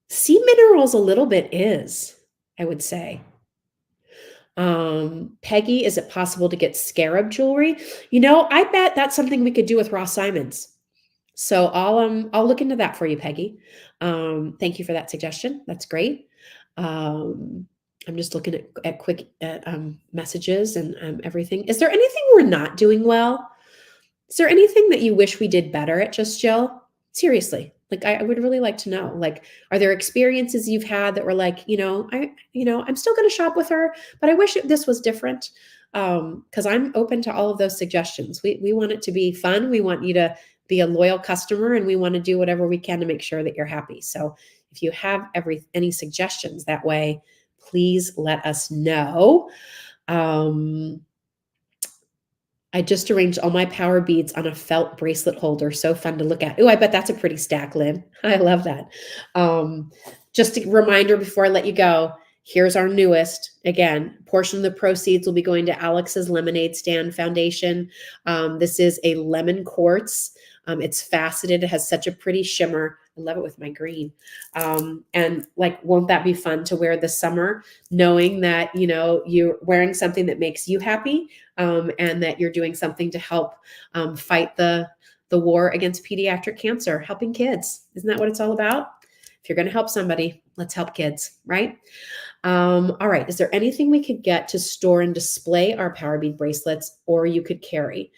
Sea minerals a little bit is, I would say. Peggy, is it possible to get scarab jewelry? I bet that's something we could do with Ross Simons. So I'll look into that for you, Peggy. Thank you for that suggestion. That's great. I'm just looking at quick messages and everything. Is there anything we're not doing well? Is there anything that you wish we did better at Just Jill? Seriously, like I would really like to know. Like, are there experiences you've had that were like, I'm still going to shop with her, but I wish this was different. Because I'm open to all of those suggestions. We want it to be fun. We want you to be a loyal customer, and we want to do whatever we can to make sure that you're happy. So if you have any suggestions that way, please let us know. I just arranged all my power beads on a felt bracelet holder. So fun to look at. Oh, I bet that's a pretty stack, Lynn. I love that. Just a reminder before I let you go, here's our newest. Again, portion of the proceeds will be going to Alex's Lemonade Stand Foundation. This is a lemon quartz. It's faceted. It has such a pretty shimmer. I love it with my green. And won't that be fun to wear this summer, knowing that, you're wearing something that makes you happy, and that you're doing something to help fight the war against pediatric cancer, helping kids. Isn't that what it's all about? If you're going to help somebody, let's help kids, right? All right. Is there anything we could get to store and display our power bead bracelets, or you could carry?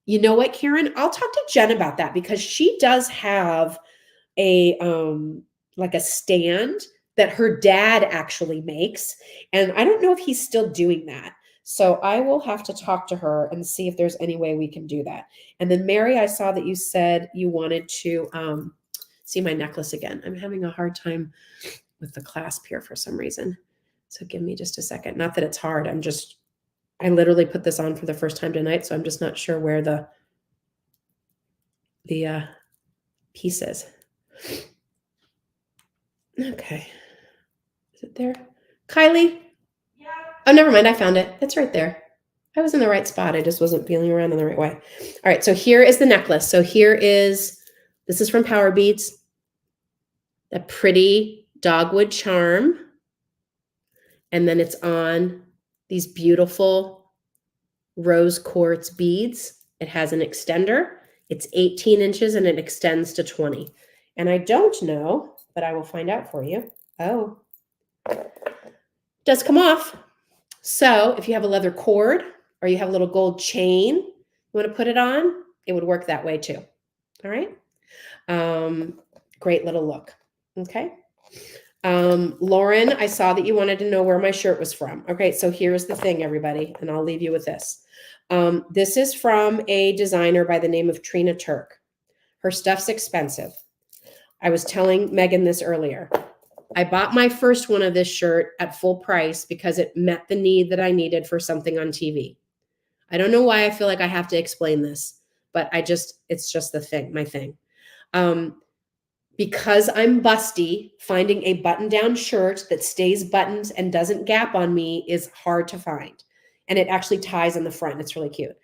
You know what, Karen? I'll talk to Jen about that, because she does have a stand that her dad actually makes. And I don't know if he's still doing that. So I will have to talk to her and see if there's any way we can do that. And then Mary, I saw that you said you wanted to see my necklace again. I'm having a hard time with the clasp here for some reason. So give me just a second. Not that it's hard. I literally put this on for the first time tonight, so I'm just not sure where the piece is. Okay. Is it there? Kylie? Yeah. Oh, never mind. I found it. It's right there. I was in the right spot. I just wasn't feeling around in the right way. All right. So here is the necklace. So this is from Power Beads. A pretty dogwood charm. And then it's on these beautiful rose quartz beads. It has an extender. It's 18 inches and it extends to 20. And I don't know, but I will find out for you. Oh, it does come off. So if you have a leather cord or you have a little gold chain you want to put it on, it would work that way too. All right. Great little look. Okay. Lauren, I saw that you wanted to know where my shirt was from. Okay, so here's the thing, everybody, and I'll leave you with this. This is from a designer by the name of Trina Turk. Her stuff's expensive. I was telling Megan this earlier. I bought my first one of this shirt at full price because it met the need that I needed for something on TV. I don't know why I feel like I have to explain this, but it's just my thing. Because I'm busty, finding a button-down shirt that stays buttoned and doesn't gap on me is hard to find. And it actually ties in the front. It's really cute.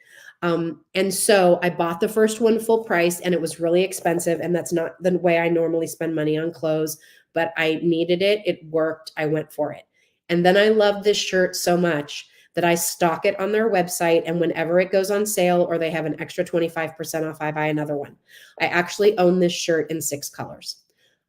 And so I bought the first one full price, and it was really expensive. And that's not the way I normally spend money on clothes, but I needed it. It worked. I went for it. And then I love this shirt so much that I stock it on their website. And whenever it goes on sale or they have an extra 25% off, I buy another one. I actually own this shirt in 6 colors.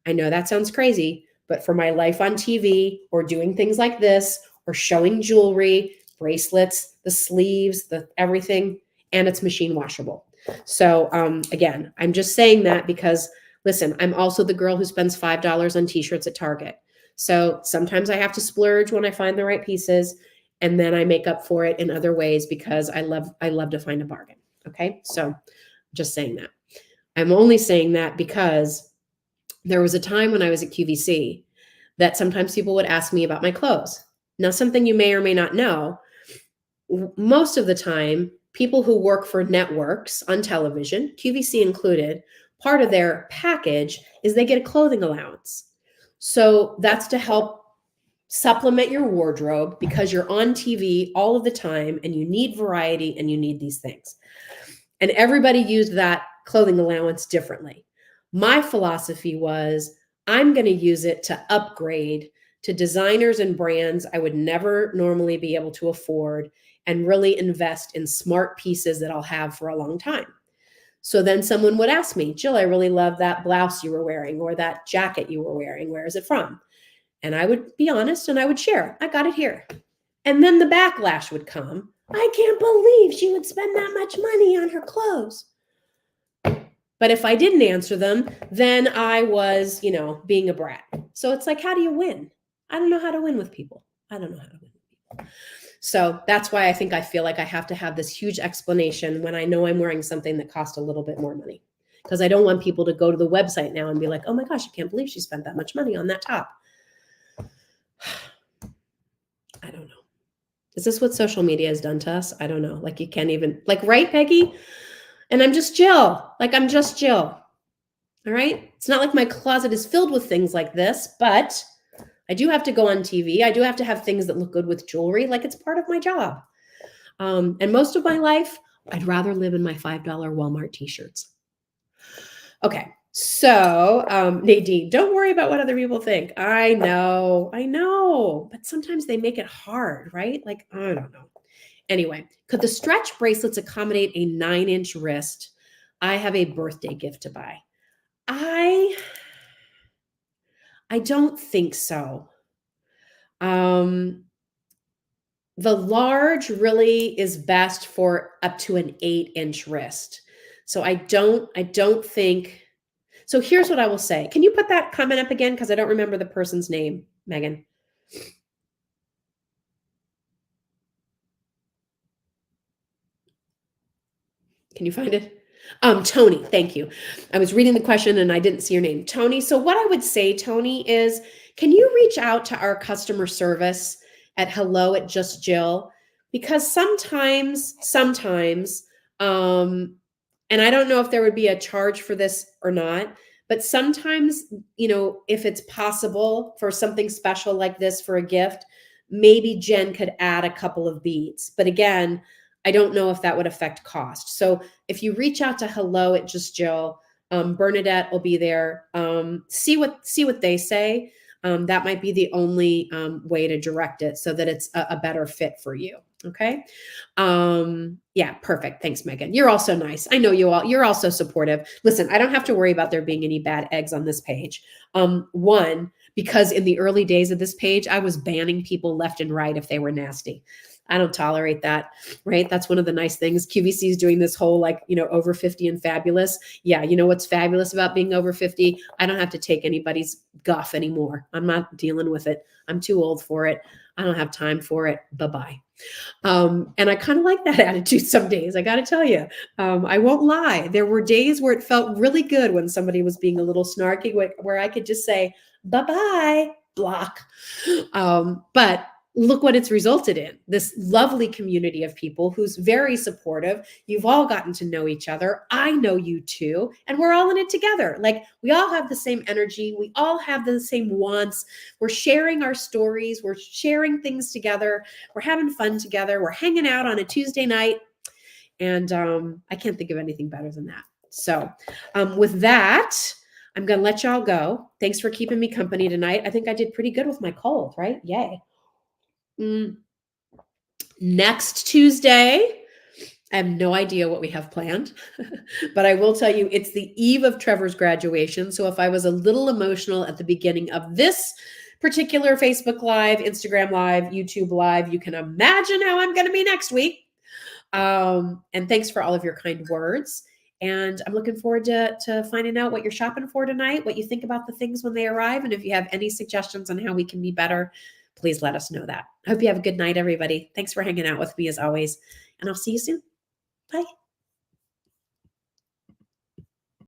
I know that sounds crazy, but for my life on TV or doing things like this or showing jewelry, bracelets, the sleeves, the everything, and it's machine washable. So again, I'm just saying that because, listen, I'm also the girl who spends $5 on t-shirts at Target. So sometimes I have to splurge when I find the right pieces, and then I make up for it in other ways because I love to find a bargain. Okay. So just saying that. I'm only saying that because there was a time when I was at QVC that sometimes people would ask me about my clothes. Now, something you may or may not know, most of the time, people who work for networks on television, QVC included, part of their package is they get a clothing allowance. So that's to help supplement your wardrobe because you're on TV all of the time and you need variety and you need these things. And everybody used that clothing allowance differently. My philosophy was I'm going to use it to upgrade to designers and brands I would never normally be able to afford and really invest in smart pieces that I'll have for a long time. So then someone would ask me, Jill, I really love that blouse you were wearing or that jacket you were wearing. Where is it from? And I would be honest and I would share, I got it here. And then the backlash would come. I can't believe she would spend that much money on her clothes. But if I didn't answer them, then I was, being a brat. So it's like, how do you win? I don't know how to win with people. I don't know how to win with people. So that's why I feel like I have to have this huge explanation when I know I'm wearing something that costs a little bit more money. Because I don't want people to go to the website now and be like, oh my gosh, I can't believe she spent that much money on that top. I don't know. Is this what social media has done to us? I don't know. Like you can't even, right, Peggy? And I'm just Jill. I'm just Jill. All right. It's not like my closet is filled with things like this, but I do have to go on TV. I do have to have things that look good with jewelry. It's part of my job. And most of my life, I'd rather live in my $5 Walmart t-shirts. Okay. So, Nadine, don't worry about what other people think. I know, but sometimes they make it hard, right? I don't know. Anyway, could the stretch bracelets accommodate a 9-inch wrist? I have a birthday gift to buy. I don't think so. The large really is best for up to an 8-inch wrist. So I don't think. So here's what I will say. Can you put that comment up again? Because I don't remember the person's name, Megan. Can you find it? Tony, thank you. I was reading the question and I didn't see your name. Tony. So what I would say, Tony, is can you reach out to our customer service at hello@justjill? Because sometimes, and I don't know if there would be a charge for this or not, but sometimes, if it's possible for something special like this for a gift, maybe Jen could add a couple of beads. But again, I don't know if that would affect cost. So if you reach out to hello@justjill, Bernadette will be there. See what they say. That might be the only way to direct it so that it's a better fit for you. Okay. Yeah, perfect. Thanks, Megan. You're also nice. I know you're also supportive. Listen, I don't have to worry about there being any bad eggs on this page. One, because in the early days of this page, I was banning people left and right if they were nasty. I don't tolerate that, right? That's one of the nice things. QVC is doing this whole over 50 and fabulous. Yeah, you know what's fabulous about being over 50? I don't have to take anybody's guff anymore. I'm not dealing with it. I'm too old for it. I don't have time for it. Bye-bye. And I kind of like that attitude some days. I got to tell you, I won't lie. There were days where it felt really good when somebody was being a little snarky, where I could just say, bye-bye, block. But look what it's resulted in. This lovely community of people who's very supportive. You've all gotten to know each other. I know you too. And we're all in it together. We all have the same energy. We all have the same wants. We're sharing our stories. We're sharing things together. We're having fun together. We're hanging out on a Tuesday night. And I can't think of anything better than that. So with that, I'm going to let y'all go. Thanks for keeping me company tonight. I think I did pretty good with my cold, right? Yay. Next Tuesday, I have no idea what we have planned, but I will tell you it's the eve of Trevor's graduation. So if I was a little emotional at the beginning of this particular Facebook Live, Instagram Live, YouTube Live, you can imagine how I'm going to be next week. And thanks for all of your kind words. And I'm looking forward to finding out what you're shopping for tonight, what you think about the things when they arrive. And if you have any suggestions on how we can be better, please let us know that. I hope you have a good night, everybody. Thanks for hanging out with me as always. And I'll see you soon. Bye.